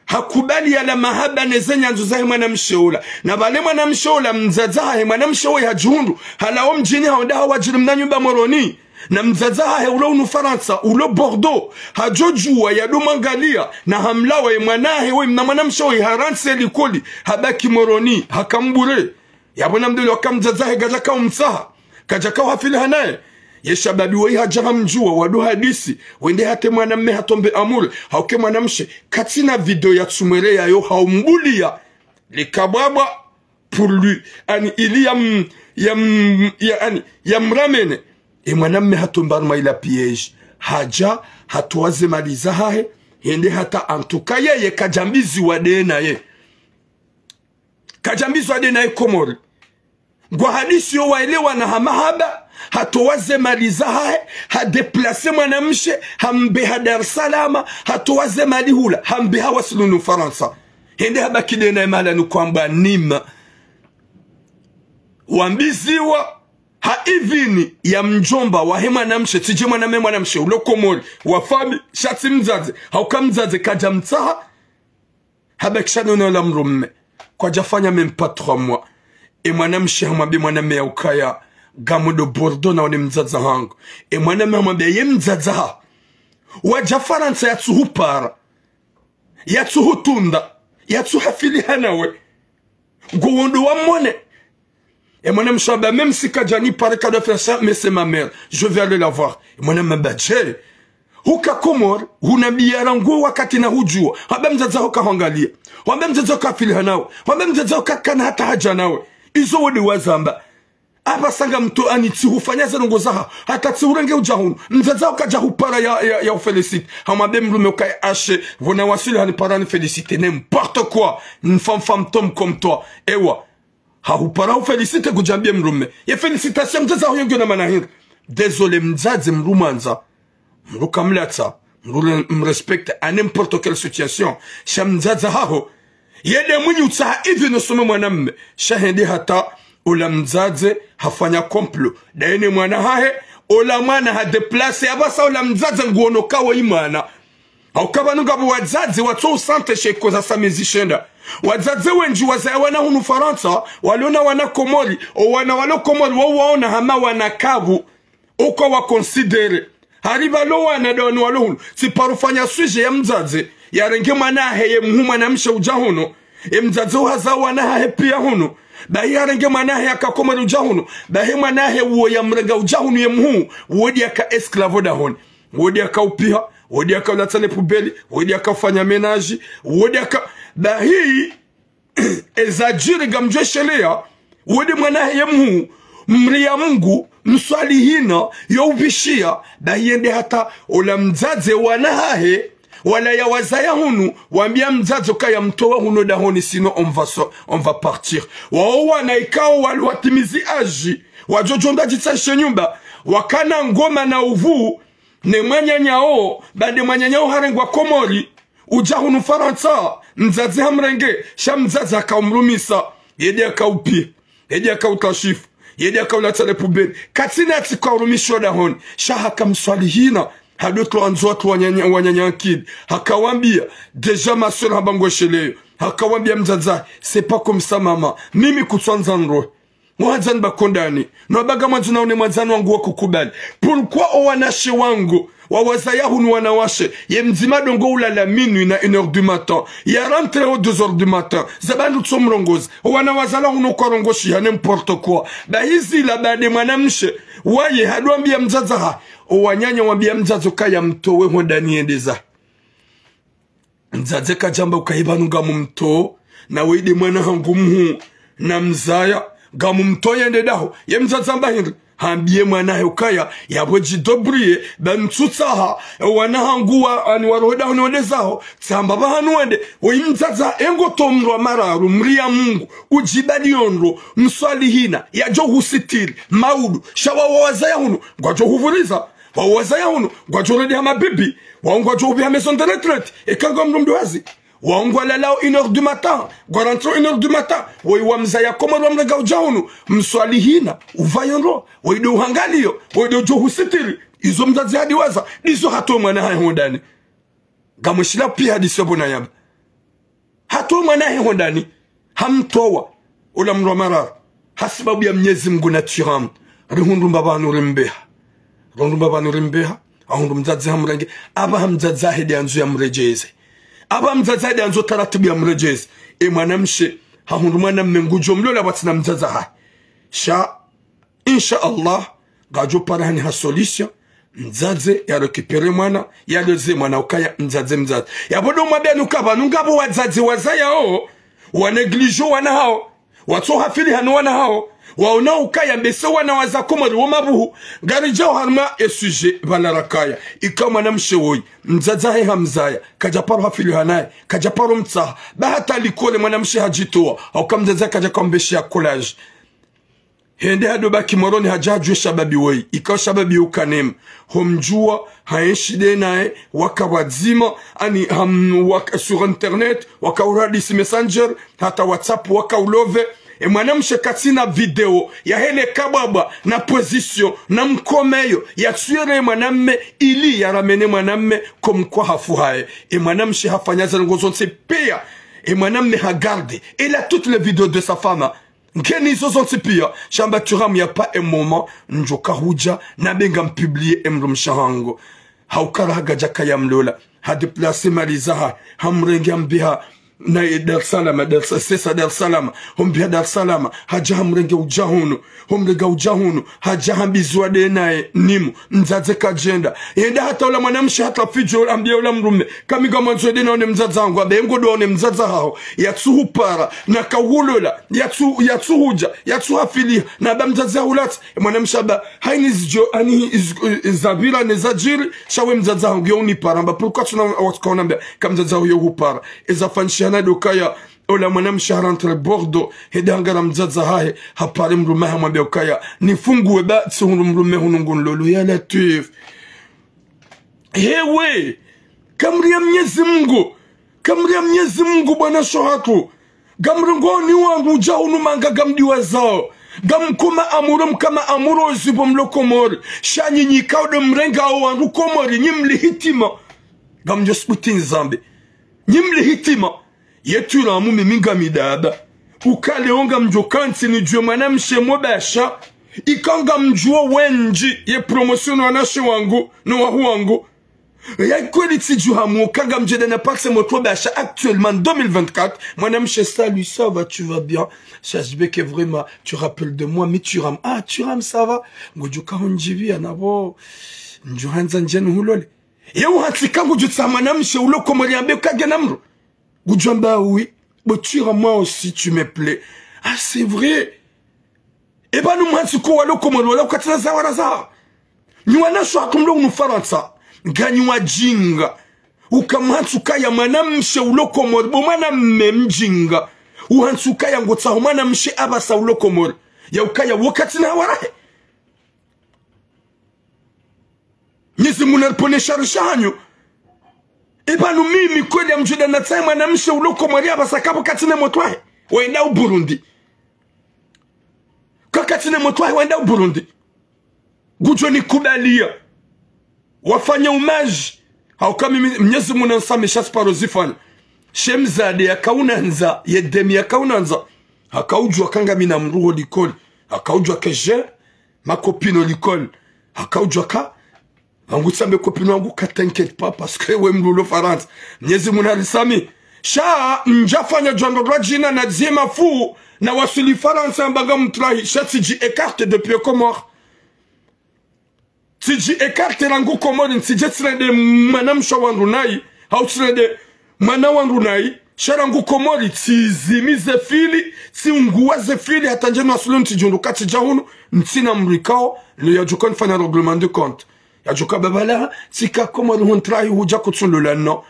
hakubali yala mahaba nezenya nzuzahe mwana msheula na bale mwana msheula mzazahe mwana msheula hajundu halao mjini haonda hawajiri mna nyumba moroni na mzazahe ulo unufaransa ulo Bordeaux hajojua yado mangalia na hamlawa mwanahe we mna mwana msheula haranse likoli habaki moroni hakambure yabona mduli wakamzazahe gajaka umsaha kajaka hafili hanaye yeshababi wa hajaha mjua wadu hadisi wende hate mwanamme hatombe amule hauke mwanamshe katina video ya tsumere ya yo haumbulia likababa pour lui ani ili ya mramene mwanamme hatombe arma ila piège haja hatuwaze maliza hae yende hata antuka yeye kajambizi wadena ye kajambizi wadena ye komori gwa hadisi yo waelewa na hamahaba hatowaze maliza hae hadeplase mwanamshe hambeha Dar es Salaam hatowaze malihula hambeha wasilunu Faransa hende habakide na imala nukwamba nima wambiziwa haivini ya mjomba wa hema namshe tije mwanamshe ulokomoli wafami shati mzaze haukamzaze kaja mtaha habakishano na la mrumme kwa jafanya même pas 3 mois mwanamshe hamwambia mwanamme ya ukaya gamudo Bordeaux na wale mzaza hangu mwanamme hamwambia ye mzaza waja Faransa yatsuhupara yatsuhutunda yatsuhafili hanawe goundo wa mone mwanamme hamwambia même si kajani pare kada faire ça mais c'est ma mère je vais aller la voir mwanamme hamwambia je huka komor hunabiara nguo wakati na hujua hamwambia mzaza hukaangalia hamwambia mzaza hukafili hanawe hamwambia mzaza hukakana hata haja nawe izo wode wazamba aba sanga mtu aniti hufanya zanongo zaha hata tsiurenge ujahunu mzaza ukaja hupara ya ufelicite hamwambia mlume ukai ashe vona wasili hani parani féliciter n'importe quoi une femme tom comme toi ewa ha hupara ufelicite kujambia mlume ya félicitation mzaza huyongo na manahiri désolé mzaze mrumanza mruka mlatsa mrespecte à n'importe quelle situation shamzaza haho yede mwenye utaha hivi nosome mwanamme shahende hata ula mzaze hafanya komplo daene mwana hahe ula mwana hadeplase abasa ula mzaze nguono kawa imana haukaba nungabu wazaze watu usante sheko za samizishenda wazaze wenji wazaya wana hunu Faransa waliona wana komori o wana walo komori waona hama wana kavu uko wakonsidere hariba lo wana doni walo hunu si parufanya suje ya mzaze ya renge mwanahe ye mhuma na msha ujahuno mzaze uhaza wanahe pia huno bahi ya renge mwanahe akakomori ujahuno bahi mwanahe uo ya mrenga ujahuno ye mhu uodi ya ka esklavo da honi uodi ya ka upiha uodi ya ka ulatane pubeli uodi ya ka ufanya menaji uodi ya ka bahi ezajiri gamjwe shelea uodi mwanahe ye mhu mria Mungu mswali hina yo ubishia bahi yende hata ula mzaze wanahe wala ya wazaya hunu wambia mzazo kaya mtoa huno dahoni sino on va partir wao wana ikao walwatimizi aji wajojonda jitsashe nyumba wakana ngoma na uvu ne mwanyanyao bade mwanyanyao harengwa komori uja hunu Faransa mzazi hamrenge sha mzazi akaumrumisa yedi akaupi yedi akautashifu yedi akaulatale pubeli katina atikaurumishwa dahoni sha hakamswali hina hadotlo anzoatu wanyanyankid hakawambia deja ma soeur habango shele hakawambia mzaza c'est pas comme ça mama mimi kutsanza nro mwanzani bakondani no baga mwanzana une mwanzani wangu wakukubali pourquoi o wanashe wangu wawazaya hunu wanawashe ye mzima dongo ulala minuit na 1h du matin ya rentre au 2h du matin zabandu tsomrongozi wanawazala hunu korongoshi ya n'importe quoi ba hizi la bade mwanamshe waye hadwambia mzaza ha wanyanya wambia mzazo kaya mtowe hodani endeza mzaze kajamba ukaibanu gamu mto na weide mwana hangu mhu na mzaya gamu mto yende daho ye mzaza mbahiri hambie mwana ukaya yabweji dobrie bantutsaha wana hanguwa ani waroda honodezaho tsamba bahanu wende oyimzaza engo tomrwa mararu mria Mungu ujibali yonro mswali hina yajo husitiri maudu shawa wazaya hunu gwajo huvuriza wazaya hunu gwajo redi hama bibi wangwajo ubi maison de retraite ekanga mnumduazi wangwa lalao 1h du matin gwarantro 1h du matin wa mzaya koma mrega ujaunu mswali hina uvayonro waido uhangalio waido jo husitiri izo mzazi hadi waza izo hato mwana hayo ndani gamushila pia hadi sobona yaba hato mwanae hondani hamtowa ula mromarar hasibabu ya Mwenyezi Mungu na tiramu rihundu mbabanu rimbeha ahundu mzazi hamrenge aba hamzazi hedi anzu ya mrejeze aba mzazi hedi anzu taratibu ya mrejeze mwanamshe hahundu mwanamme ngujo mlola watina mzazi hai sha insha Allah gajo parahani ha solution mzazi ya rekipere mwana ya leze mwana ukaya mzazi ya bodo mwabia nukaba nungabo wazazi wazaya o waneglijo wana hao watu hafili hanu wana hao waona ukaya mbese wana wazakomori womabuhu garijao harma esuje balarakaya ikama na mshewoi mzazahe hamzaya kajaparo hafili hanaye kajaparo mtsaha bahata likole mwana mshe hajitoa au kamzaza kajakambeshi ya collage hende hado baki moroni hajajwe shababi wei ikaw shababi ukanem homjua haenshide nae waka wazima ani waka sur internet waka uradisi messenger hata whatsapp waka ulove mwanamshe katina video ya hele kababa na position na mkomeyo ya tuere mwanamme ili ya ramene mwanamme komkwa hafu hae mwanamshe hafanyaza ngozonse pia mwanamme hagarde il a toutes les vidéos de sa femme Ngeni zonti pia shamba turam ya pa un moment njoka huja na benga mpublier emrum shahango haukara gajaka ya mlola ha déplacer malizaha hamrenge ambiha na Dar Salam Dar Salam humbiha Dar Salam haja hamrenge ujahunu humrega ujahunu haja hambizwa de nae nimu mzaze kajenda yenda hata ula mwanamshi hata fijo ambia ula mrume kamiga mwanzo de naone mzaza wangu abe ngodo one mzaza hao yatsuhu para na kahulola yatsu huja yatsu hafili na ba mzaza hulat mwanamshi aba haini zjo ani zabira nezajiri shawe mzaza wangu yoni para mba pourquoi tuna watkaona mba kamzaza huyo hupara ezafanshi hana dokaya ola mwanamshi rentre Bordeaux hedangara mzaza hae hapare mrumeha mwambia ukaya nifungue ba tsihunu mrume hunungun lolo ya latif hewe kamri ya Mwenyezi Mungu bwana shohatu gamrungoni wangu jahunu manga gamdiwa zao gamkuma amurum kama amuro zibo mlokomori shanyi nyikaude mrenga wangu komori nyimli hitima gamjosputin zambi nyimli hitima yetu ramu miminga midada ukale onga mjokanti ni jwe mwanamshe mobasha ikanga mjua wenji ye promotion wanashe wangu no wahu wangu ya kweli tiju hamu kanga mjede na pakse motwa basha actuellement 2024 mwanamshe salut ça va tu vas bien j'espère que vraiment tu rappelles de moi mais tu ram ça va ngojuka honjivi anabo njuhanza njenu hulole yeu hatika ngujutsa mwanamshe uloko mori ambe kage namro Goudjamba, oui, mais tu moi aussi, tu me plais. Ah, c'est vrai. Eh ben, nous, moi, tu quoi, le commande, là, quand tu as ça, nous, on a choisi comme nous faisons ça. Gagnons jinga. Ou comme tu kaya manam chez ou le commande, ou manam même jinga. Ou un tu kaya ngotsa, ou manam chez abasa ou le commande. Ya ou kaya wakati na wara. Nyezi muna pone sharishanyo. Eba no mimi kweli ya mjuda na tsaye mwanamshe uloko maria basakapo katine motwahe waenda Burundi kwa katine motwahe waenda Burundi gujo ni kubalia wafanya umaji au kama Mwenyezi Mungu nsame shasparo zifanya shemzade akaunanza yedemi akaunanza akaujwa kanga mina mruho likoli akaujwa keje makopino likoli akaujwa ka Angu sambe kopino wangu ka t'inquiète pas parce que we mlulo farans Mwenyezi Mungu alisami sha njafanya jando rajina na zema fu na wasuli faransa mbaga mtrahi sha tiji écarte depuis Comores tiji écarte rangu Comores tiji tsende manam shawandu nai au tsende manawandu nai sharangu Comores tizimize fili tsiunguaze fili hata njeno wasuli ntijundu kati jahunu ntina mrikao le yajukon fana règlement de compte Yajuka babala tika koma nuhuntrahi huja kutsunula no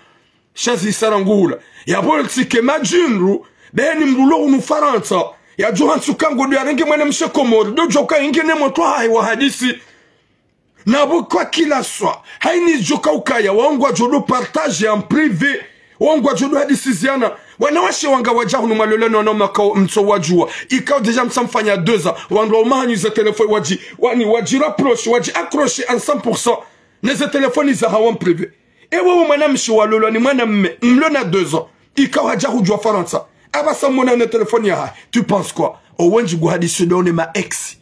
shazi sarangula yabol tike majinru beni mrulo unu faransa yajuhan sukango do yarengi mwana mshe Komori dojoka ingene motwa hai wa hadisi nabo kwa kila swa haini joka ukaya waongwa jodo partage en privé waongwa jodo hadisi ziana wanawashe wanga wajahunu maloleno no makao mso wajua ikao deja msamfanya 2 ans wando umahanyu za telefoni waji rapproche waji accroche en 100% neze telefoni za hawan privé ewe mwanamshi walolo ni mwana mlo na 2 ans ikaw haja hujua Faransa aba samona na telefoni ya tu penses quoi o wenji guhadisi done ma ex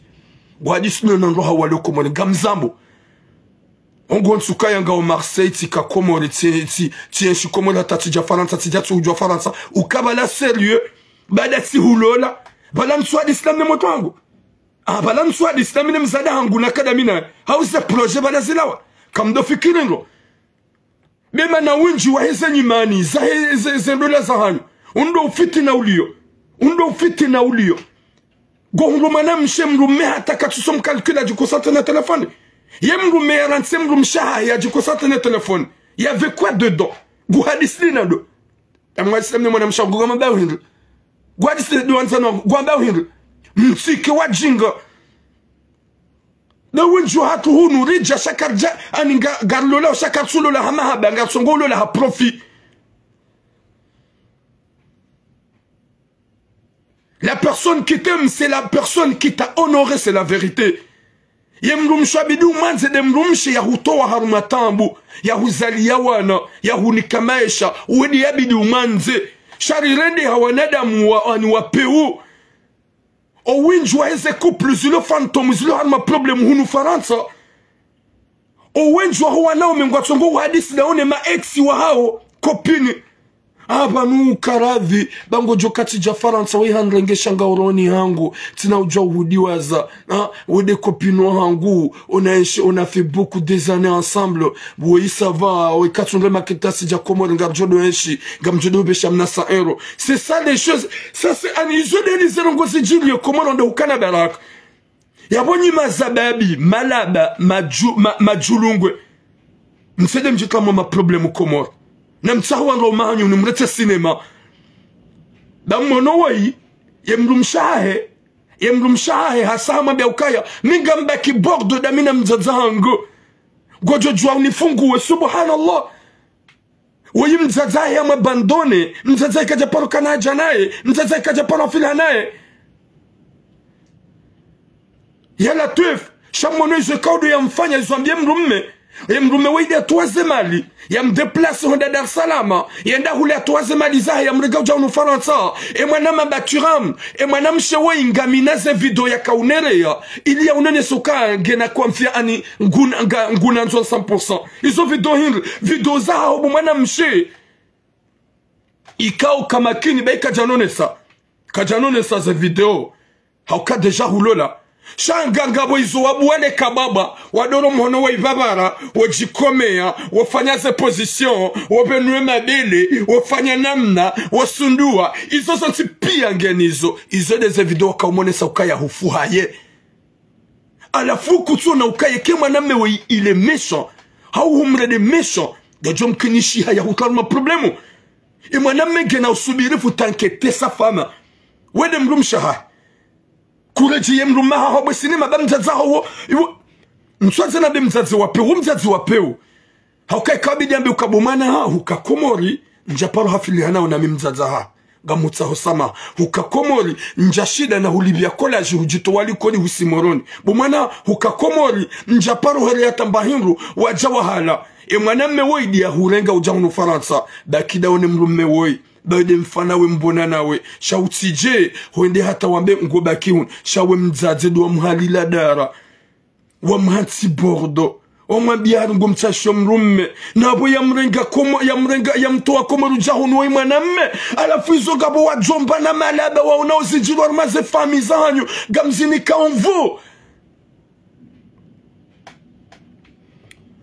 guhadisi no ndo hawalo komone gamzambo ongon sukaya nga o Marseille tika komore ti shikomona tatija Faransa ti jatu hujua Faransa ukabala sérieux bada si hulola bala mswa d'islam ne motango bala mswa d'islam ne mzada hangu na kadamina hauze projet bala zilawa kamdo fikiringo bema na winji wa heze nyimani za ndola za hanyu undo fiti na ulio go ngomana mshe mrume hata katusom calcula du constate na téléphone ye mrume ya rantse mrumsha ya du constate na téléphone il y avait quoi dedans go hadisli na do amwa islam ne mwana msha go gamba hindu go hadisli do anza no go gamba hindu msike wa jinga na winji hatu hunu rija shakarja aninga garlola shakarsulo la hama banga songolo la profit. La personne qui t'aime, c'est la personne qui t'a honoré, c'est la vérité. Yemrum shabidu manze demrumshi yahuto wa harumatambu, yahuzali yawana, yahunikamaesha, uwedi yabidu manze, sharirende hawanada muwa peu. O winjwa heze couple zilo fantôme zilo harma problem hunu Faransa. O winjwa huwa nao mengwatsongo uhadisi daone ma ex wa hao kopini. Banu karadhi bango jokati ja Faransa we handrengesha ngauroni hangu tina ujwa uhudiwaza wede kopino hangu on a fait beaucoup des années ensemble oui ça va oui katundre maketasi ja komori ngarjodo enshi gamjodo besha mnasa euro c'est ça les choses ça c'est anizo de lizerongo sijilio komoro ndo ukana baraka yabonyi mazababi malaba majulungwe msede mjitama ma problème komoro na mtsawa ngo mahanyu numrete cinema damono wai yemrumshahe hasama bya ukaya mingamba kibordo da mina mzazango gojo jwa unifunguwe subhanallah wayi mzazahe ya mabandone mzazahe kaja paro kanaja naye mzazahe kaja paro fila naye yala tuef shamono izo kaudo ya mfanya izo ambie mrumme yemrume wide atoaze mali yamdeplace honda Dar es Salaam yenda hule atoaze mali za yamrega uja unu Faransa mwana mabaturam mwana mshewe ingaminaze video ya kaunerea ili ya unene soka ngena kwamfia ani nguna nzo 100% izo video za hao mwana mshe ikao kamakini baika kajanone sa za video hauka deja hulola shanganga boizo wabuane kababa wadoro mhono wa ibabara wajikomea wafanyaze position wabenwe madele wafanya namna wasundua izo sonsi pia ngenizo izo deze video kaumonesa ukaya hufuhaye alafu kutuna ukaye kema namewe ile méchant hau humre de méchant gajo mkinishi haya hukalma problemu mwaname gena usubiri futankete sa fama wede mrumshaha kureji yemruma hawo sinema bamzaza hawo mswaze na bemzazi wapeu haukai kabidi ambe ukabomana hukakomori njaparo hafiliana na mimzaza gamutsa hosama hukakomori njashida na hulibia collage hujitowali koni husimoroni bomana hukakomori njaparo hele yatambahinru wajawa hala mwana mmewe dia hurenga ujahunu Faransa bakida one mrumme woi bade mfana we mbona nawe shautije hoende hata wambe ngobaki hun shawe mzaze do mhalila dara wa mhatsi bordo o mabiyar ngomtsasho mrumme nabo yamtoa komo rujahunu we mwanamme alafu izo gabo wa jomba na malaba wa unaozijirwa maze fami zanyu gamzini kaonvo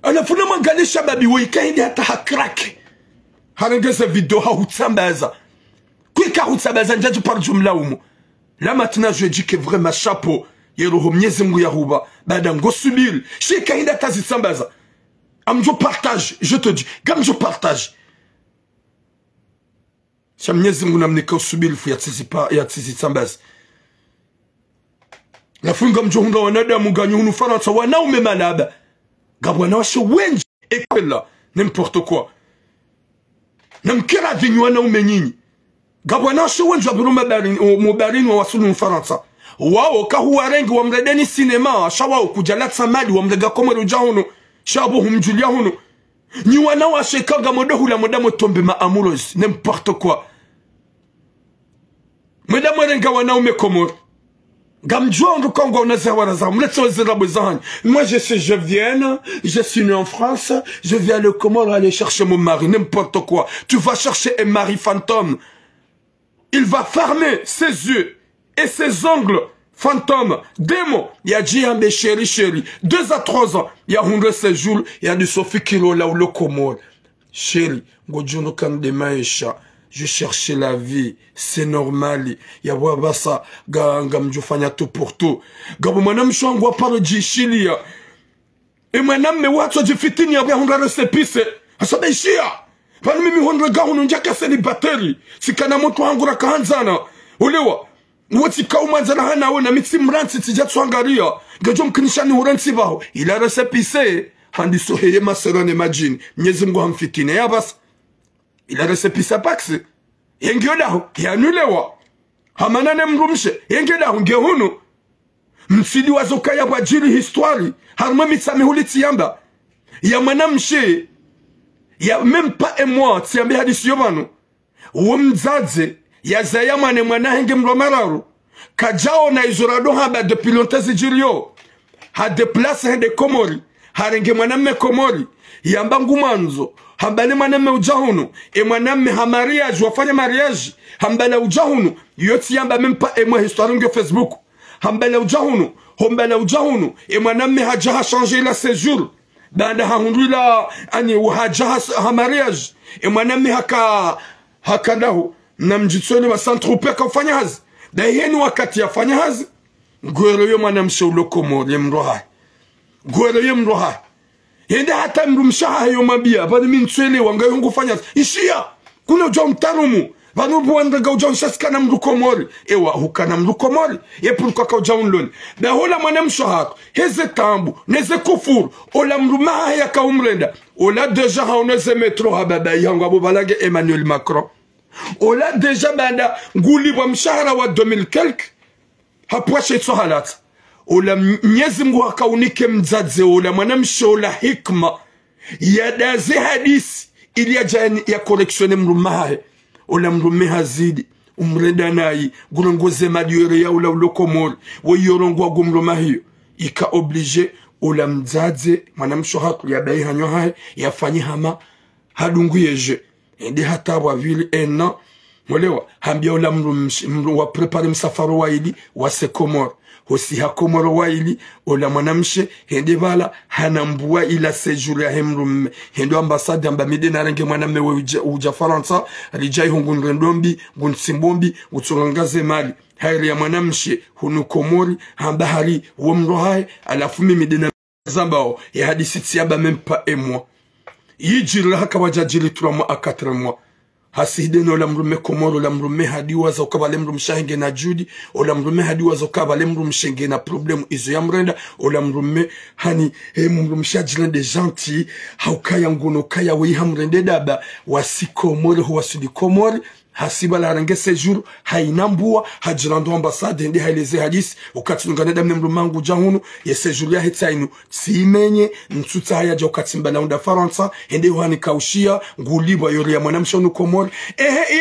alafu na mangalisha babi we kaindi hata hakrake harengeze video hautsambaza kwika hautsambaza njaji par jumla umu là maintenant je dis que vraiment chapeau yeroho mnyezi mungu yahuba bada ngosubiri shika hinda tazitsambaza amjo partage je te dis comme je partage cha mnyezi mungu namnika usubiri fu ya tizitsambaza la funga mjohunda wanadamu ganyu Faransa wanaume malaba gabwana washo wenji ekela n'importe quoi namkira vinywana umenyinyi gabwana washo wenji wabiruma mubarini wa wasulu Faransa wao kahuwarengi wa mredeni sinema shawao kujalat samali wa mrega komero jahono shabo humjulia hono Ni wana wa shekanga modo hula modamo tombe ma amoureuse. N'importe quoi. Madame renga wana ume Comore. Gamjou en Congo on a zawarazam. Moi je viens, je suis né en France, je viens le Comore aller chercher mon mari, n'importe quoi. Tu vas chercher un mari fantôme. Il va fermer ses yeux et ses ongles fantômes, démons. Il y a Djihambé chéri, 2 à 3 ans. Il y a 116 jours, il y a du Sophie Kilo là où le Comore. Chéri, Godjono Kande Maïcha. Je cherchais la vie, c'est normal. Ya wabasa gam jufanya tout pour tout. Gabo manam shangwa paro jishili ya. E manam me wato jifitini ya honda resepise. Asabe ishia. Pani mimi honda gahunu njaka celibateri. Sikana moto hangura kahanzana. Ulewa. Wati kaumanzana hana wana mitsi mransi tijatu angaria. Gajom kinishani huransi baho. Ila resepise. Handi soheye maserone majini. Nyezi mgo hamfitine ya basa. Il a récépissé pax. Yengedaho, yanulewa. Hamanane mrumshe, yengedaho ngehunu. Msidi wazokaya wajiri histoire. Harma mitsame huliti yamba. Ya manamshe. Ya même pas et moi, tiambe hadisi yobano. Wumzadze, ya zayamane mwanahenge mromararu. Kajao na izorado haba depuis longtemps jirio. Ha déplace hende Komori. Harenge mwaname Komori. Yamba ngumanzo. Hambale maname ujahunu. E maname ha mariage. Wafanya mariage. Hambale ujahunu. Yoti yamba même pas et moi histoire nge Facebook. Hambale ujahunu. Hambale ujahunu. E maname ha jaha changer la séjour. Banda ha hundu la. Ani ha jaha ha mariage. E maname haka dahu. Namjitsoni wa Saint-Tropez kafanya hazi. Da yenu wakati ya fanya hazi. Gwero yo manam shaulo Komore yemroha. Gwero yemroha. Yende hata mrumshaha yo mabia. Bani mintuele wanga yungu fanya. Ishia. Kuna ujao mtarumu. Vanu buwandaga ujao nshaska na mru Komore. Ewa huka na mru Komore. Ye pulukwa ka ujao nloni. Da hola mwana mshahatu. Heze tambu. Neze kufuru. Ola mrumaha ya ka umrenda. Ola deja haoneze metro hababa. Yangu abubalage Emmanuel Macron. Ola deja banda. Nguli wa mshahara wa 2000 kelk. Hapwashe itso halata. Ola mnyezi mgu haka unike mzadze. Ola mwanamshe ola hikma. Ya daze hadisi. Ili ya koreksione mrumaha. Ola mrumeha zidi. Umrenda nayi. Gulongoze madiyore ya ola ulokomori. Woyorongo gumrumahiyo. Ika oblige. Ola mzadze. Mwanamshe haka ya bayi hanyo hai. Ya fanyi hama. Hadungu yeje. Ende hata wavili ena. Mwelewa. Hambia ola mru wa prepare msafaro wa ili. Wase Komoro. Hosi hakomoro wa ili. Ola mwanamshe. Hende vala. Hanambua ila sejuri ya hemrume. Hendo ambasade ambamide na renge mwaname uja Faransa. Alijai hungun rendombi. Gun simbombi. Uturangaze mali. Hairi ya mwanamshe. Hunu Komori. Hambahari. Womrohai. Alafu mimi dena zambao. Ya hadisi tiyaba mempa emwa. Yijiri haka wajajiri 3 mois à 4 mois. Haside no la mrume Komoro la mrume hadiwa za ukaba le mrume shahenge na judi. O la mrume hadiwa za ukaba le mrume shenge na problemu izo ya mrenda. O la mrume hani mrume shajilende gentil. Haukaya ngono kaya wei hamrende daba. Wasi Komori huwa sudi Komori. Hasiba la renge séjour hainambua hajirando ambassade ndi haileze hadisi ukati ngane damne mrumangu jahunu ye séjour ya hetainu timenye ntsuta haya ja ukati mbala unda Faransa ndi wani kaushia ngulibwa yori ya mwanamsho nu Komori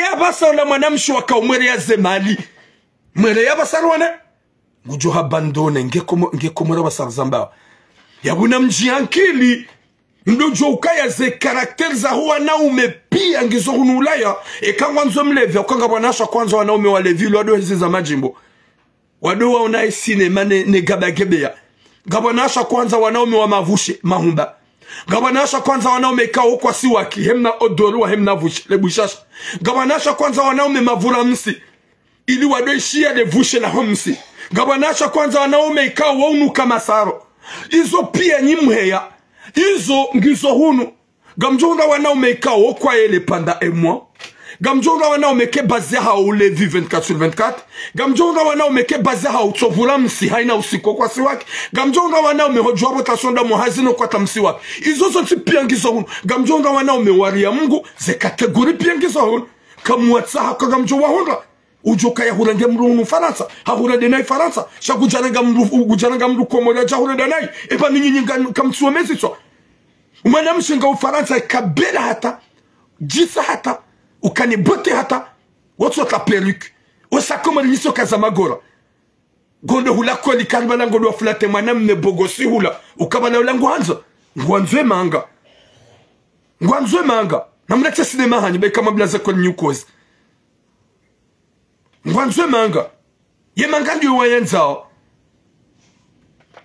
ya basa la mwanamsho wa kaumwere ya zemali mwere ya basa rwana ngujo habandone nge Komori basa zamba ya buna mjiankili ndojo ukaya ze karakter za huwa naume pia ngizo hunu ulaya kangwa nzo mlevya ukanga wanasha kwanza wanaume walevi wado hizi za majimbo wado waonai sinema ne gabagebea gabanasha kwanza wanaume wa mavushe mahumba gabanasha kwanza wanaume kao kwa siwaki hemna odoru wa hemna vushe lebushasha gabanasha kwanza wanaume mavura msi ili wado ishia de vushe la homsi gabanasha kwanza wanaume kao waunu kama saro izo pia nyimheya izo ngizo hunu gamjonga wanaume kao kwa ele panda emwa gamjonga wanaume ke baze ha ulevi 24/24 gamjonga wanaume ke baze ha utovula msi haina usiko kwa siwaki gamjonga wanaume hojwa rotation da mohazino kwa tamsi waki izo zote pia ngizo hunu gamjonga wanaume wari ya Mungu ze kategori pia ngizo hunu kamwatsa haka gamjonga honda ujoka ya hulenge mru Faransa hahura denai Faransa shakujananga mru Komori ya hahura denai eba ninyi kamtsuomezi so mwanamshe nga Ufaransa kabela hata jisa hata ukanibote hata watu wata perruque osakoma liso kazamagora gondo hula kweli kalbala ngodo wafulate mwanamme bogosi hula ukabala ula ngwanzwe manga namleta sinema hani be kama blaza kwa nyukozi ngwanzwe manga ye manga ndio wayenzao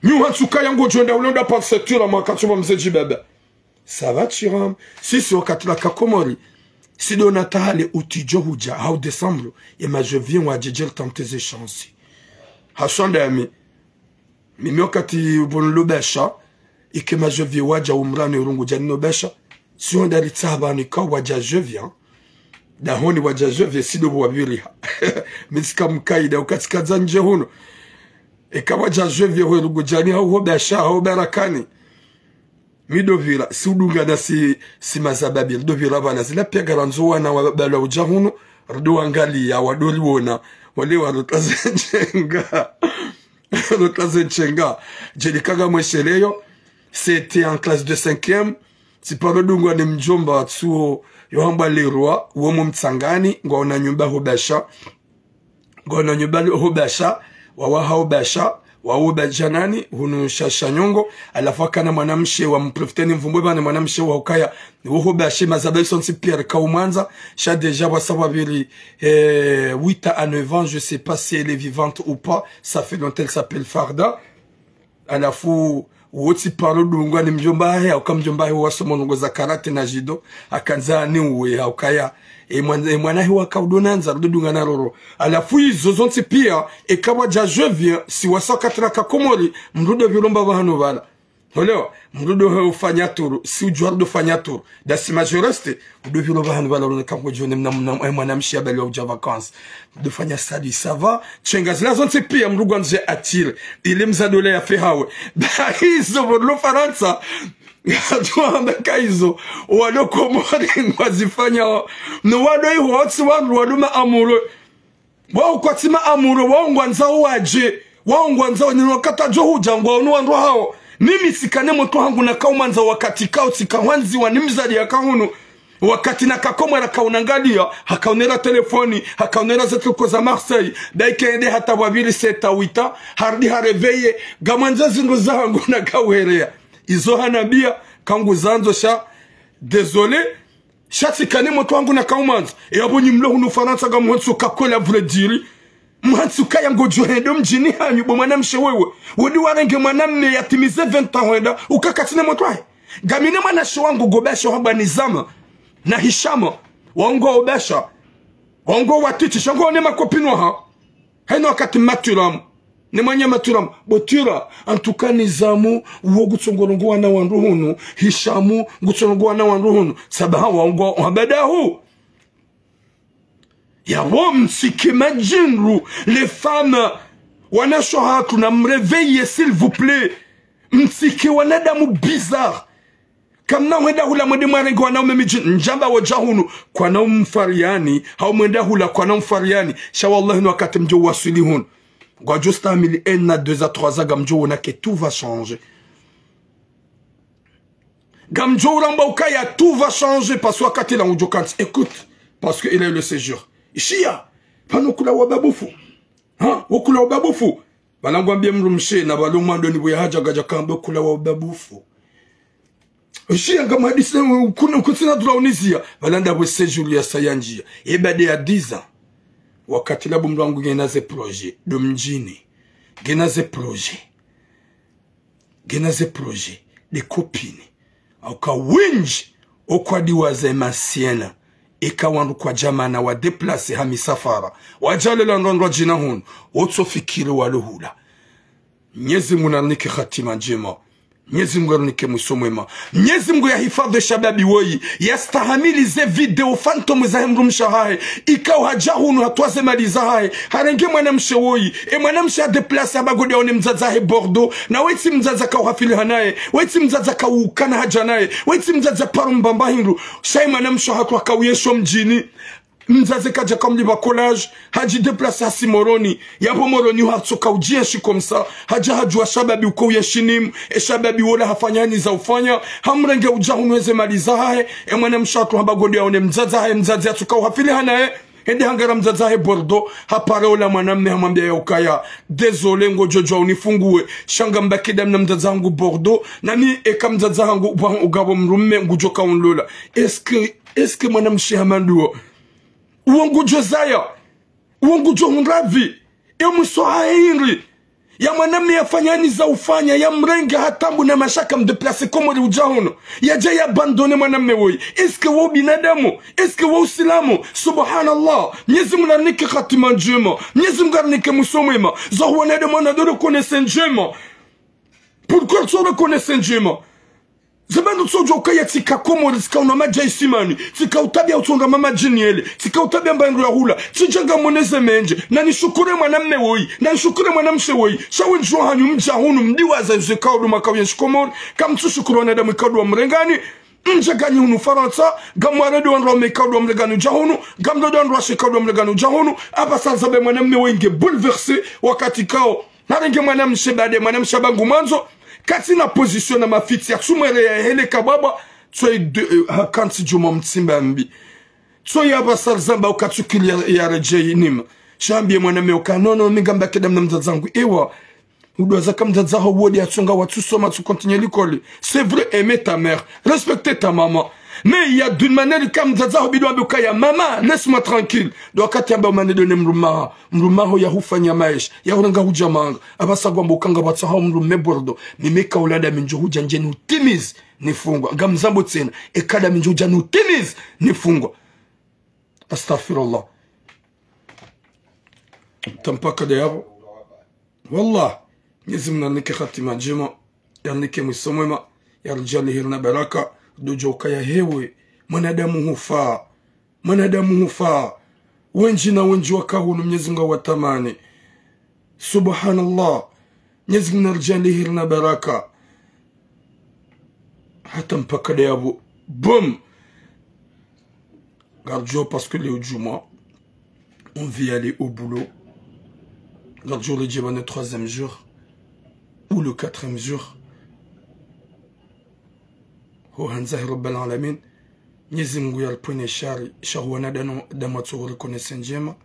Nous, en tout cas, il y a un peu de temps secteur quand tu vas me dire, bébé. Ça va, Tiram. Si c'est au Katla Kakomori, si on a talé ou Tidjo Houja, à décembre, et ma je viens à Djedjel tenter des chances. Hassan d'ami. Mais moi, quand tu bon le bécha, et que ma je viens à Djaoumran et Rungu no bécha, si on a dit ça, Wadja je viens. Dahoni Wadja je viens, si de Wabiri. Mais c'est comme Kaïda ou Katskazan Jehono. E kama jaje vyewe lugujani hau besha hau berakani. Mi dovira, si udunga na si mazababil, dovira bana zila pia garanzo wana wabala ujahunu, rdo angali ya wadoli wona, wale walotaze nchenga. Jelikaga mwesheleyo, c'était en classe de 5e, si paro dunga ni mjomba tsuo yohamba lirua, uomu mtsangani, ngwa una nyumba hubasha, wawa hao basha wawo bajanani hunu shashanyongo alafu kana mwanamshe wa mprofiteni mvumbwe bana mwanamshe wa ukaya wo bashe mazabe sonsi Pierre Kaumanza sha déjà wa sababili 8 à 9 ans, je sais pas si elle est vivante ou pas, ça fait longtemps qu'elle s'appelle Farda alafu woti paro dungwa ni mjomba he au kama mjomba he wasomo ngoza karate na jido akanza ni uwe au kaya mwana he wakaudonanza dunga na roro alafu hizo zonti pia kama je viens si wasakatra Kakomori mrudo vilomba bahano bala Hello, mrudo ufanya turu, si ujuar do fanya turu. Da si majoreste, udo vilo bahanu balorone kamko jone mwanamshi abali wa uja vacances. Do fanya study, ça va? Chenga zila zonte pia mrugo nje atire. Ile mzadole ya fehawe. Da hizo vodlo Faransa. Yadwa ambeka hizo. Wado Komori mwazifanya. No wado hiho watsi wadu maamuro. Wao kwa tima amuro, wao ngwanza uwaje. Wao ngwanza wakata johu jangwa unuwa hao. Mimi sikane moto hangu na Kaumanza wakati kao sikawanzi wa nimzali ya kahunu wakati na Kakomara kaunangalia hakaunera telefoni hakaunera zetuko za Marseille daikende hata wabili 7-8 hardi hareveye gamanza zindu zangu na gauherea izo hanabia kangu zanzo sha désolé shati kane moto hangu na Kaumanza yabonyi mlo hunu Faransa gamuhansu kakola vrediri Mwansuka yango johendo mjini hanyu bo mwanamshe wewe wodi warenge mwanamme yatimize 20 ans wenda ukakatine motwae gamine mwanashe wangu gobesha hamba nizama na hishama wango obesha wango watiti shango ne makopino ha haino wakati maturam ne manya maturam botura antuka nizamu wo gutsongorongo wana wanruhunu hishamu gutsongorongo wana wanruhunu sabaha wango habadahu Yawo msiki majinru les femmes wanashohatu na mreveille s'il vous plaît msiki wanadamu bizarre kamna wenda hula mwende mwarengo wanaume njamba wajahunu kwa na mfariani hau mwenda hula kwa na mfariani shawallahi ni wakati mjo wasili hunu kwa justa amili 1 à 2 à 3 ans gamjo wanake tout va changer gamjo ramba ukaya tout va changer parce que wakati la ujo kanti écoute parce que il a eu le séjour Ishia, panokula wababufu. Ha, wakula wababufu. Balangwambia mrumshe na balumando ni buyahaja gaja kambe kula wababufu. Ishia kama hadisi kuna kusina dulaunizia. Balanda bwe séjour ya sayanjia. Ebade ya 10 ans. Wakati labu mlangu genaze projet do mjini. Genaze projet de copine. Au ka winji okwadi waze masiena. Ikawandu kwa jamana wa deplase hamisafara wajale la ndondo jina hunu otso fikiri waluhula Mwenyezi Mungu anike khatima njema Mwenyezi Mungu anike musomwema Mwenyezi Mungu ya hifadhi shababi woi yastahamili ze video phantom za mrumsha hae ikaw hajahunu hatwaze maliza hae harenge mwanamshe woi mwanamshe ya deplase abagode one mzaza he Bordeaux na weti mzaza ka uhafili hanae weti mzaza ka ukana hajanae weti mzaza parumbamba hindu shai mwanamshe hatu wakawiyesho mjini mzazi kaja kamli ba collage haji déplacer si moroni yapo moroni hatsoka ujieshi comme ça haja hajua shababi uko yeshinim e shababi wala hafanyani za ufanya hamrenge ujahunweze maliza hae e mwana mshatu habagondi aone mzazi hae mzazi atsuka uhafili hanae ende hangara mzazi hae Bordeaux hapare ola mwanamme hamambia ya ukaya désolé ngojojo unifungue shanga mbakida mna mzazi hangu Bordeaux nani eka mzazi hangu ugabo mrumme ngujoka unlola est-ce que mwana mshihamanduo uongo Josiah uongo Johunravi ya msoha hiri ya mwanamne yafanyani za ufanya ya mrenge hatambu na mashaka mdeplase komori ujahono ya jaya abandone mwanamne woi eske wao binadamu eske wao usilamu subhanallah Mwenyezi Mungu anike khatima njema Mwenyezi Mungu anike musomema za huanade mwanadoro connaisse njema pourquoi tu reconnaissais njema Zabando tsojo ukaya tika komori tika unamaja isimani tika utabia utonga mama jiniele tika utabia mbangu ya hula tijanga moneze menje na nishukure mwanamme woi na nishukure mwanamshe woi shawe njua hanyu mja hunu mdiwa za yuzekaudu makawi ya shikomori kamtu shukuru wanadamu ikaudu wa mrengani mja ganyi hunu Faransa gamwaredi wanrua meikaudu wa mrengani ujahunu gamdodo wanrua shikaudu wa mrengani ujahunu hapa sanzabe mwanamme woi nge bouleverse wakati kao narenge mwanamshe bade mwanamshe bangu manzo kati na position na mafiti ya tsumere ya hele kababa tsoy hakanti juma mtsimba mbi tsoy aba sarzamba ukatsukili ya rejei nima shambie mwaname ukanono migamba kedam na mzazangu ewa udoza kam mzazaho wodi atsonga watu soma tu continuer l'école c'est vrai aimer ta mère respecter ta maman mais il y a d'une manière comme mzazaho bidwa bukaya mama laisse-moi tranquille do kati amba mane donne mrumaho ya hufanya maisha ya uranga hujamanga abasagwa mbukanga batsaho mrume Bordeaux mimeka ulanda minjo huja njenu timiz nifungwa ngamzambo tsena ekada minjo janu timiz nifungwa astaghfirullah tampaka de yabo wallah Mwenyezi nike khatima njema ya nike musomema ya rijali hirna baraka dojoka ya hewe mwanadamu hufaa wenji na wenji wakahunu Mwenyezi Mungu watamani subhanallah Mwenyezi Mungu rijali hirna baraka hata mpaka yabo boum garjo parce que le juma on vit aller au boulot garjo le djebane 3e jour ou le 4e jour هو هنزه رب العالمين نزم ويا البين شاري شهوانا دما تصور كونسن جيما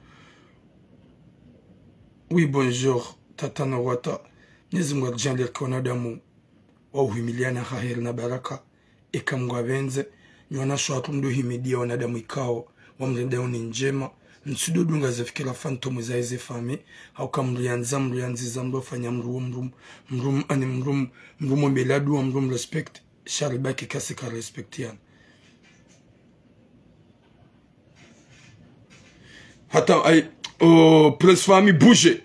وي بونجور تاتانا واتا نزم ورجان لكونا دمو او هميليانا خيرنا بركة إكام غابنز نوانا شواتو ندو هميديا وانا دمو إكاو ومرندو ننجيما nsudo dunga zafikira fantomu za hizi fami au kama mrianzi zambo fanya mrumu beladu wa mrumu respect sharibaki kasi ka respectian hata ay presse fami bouger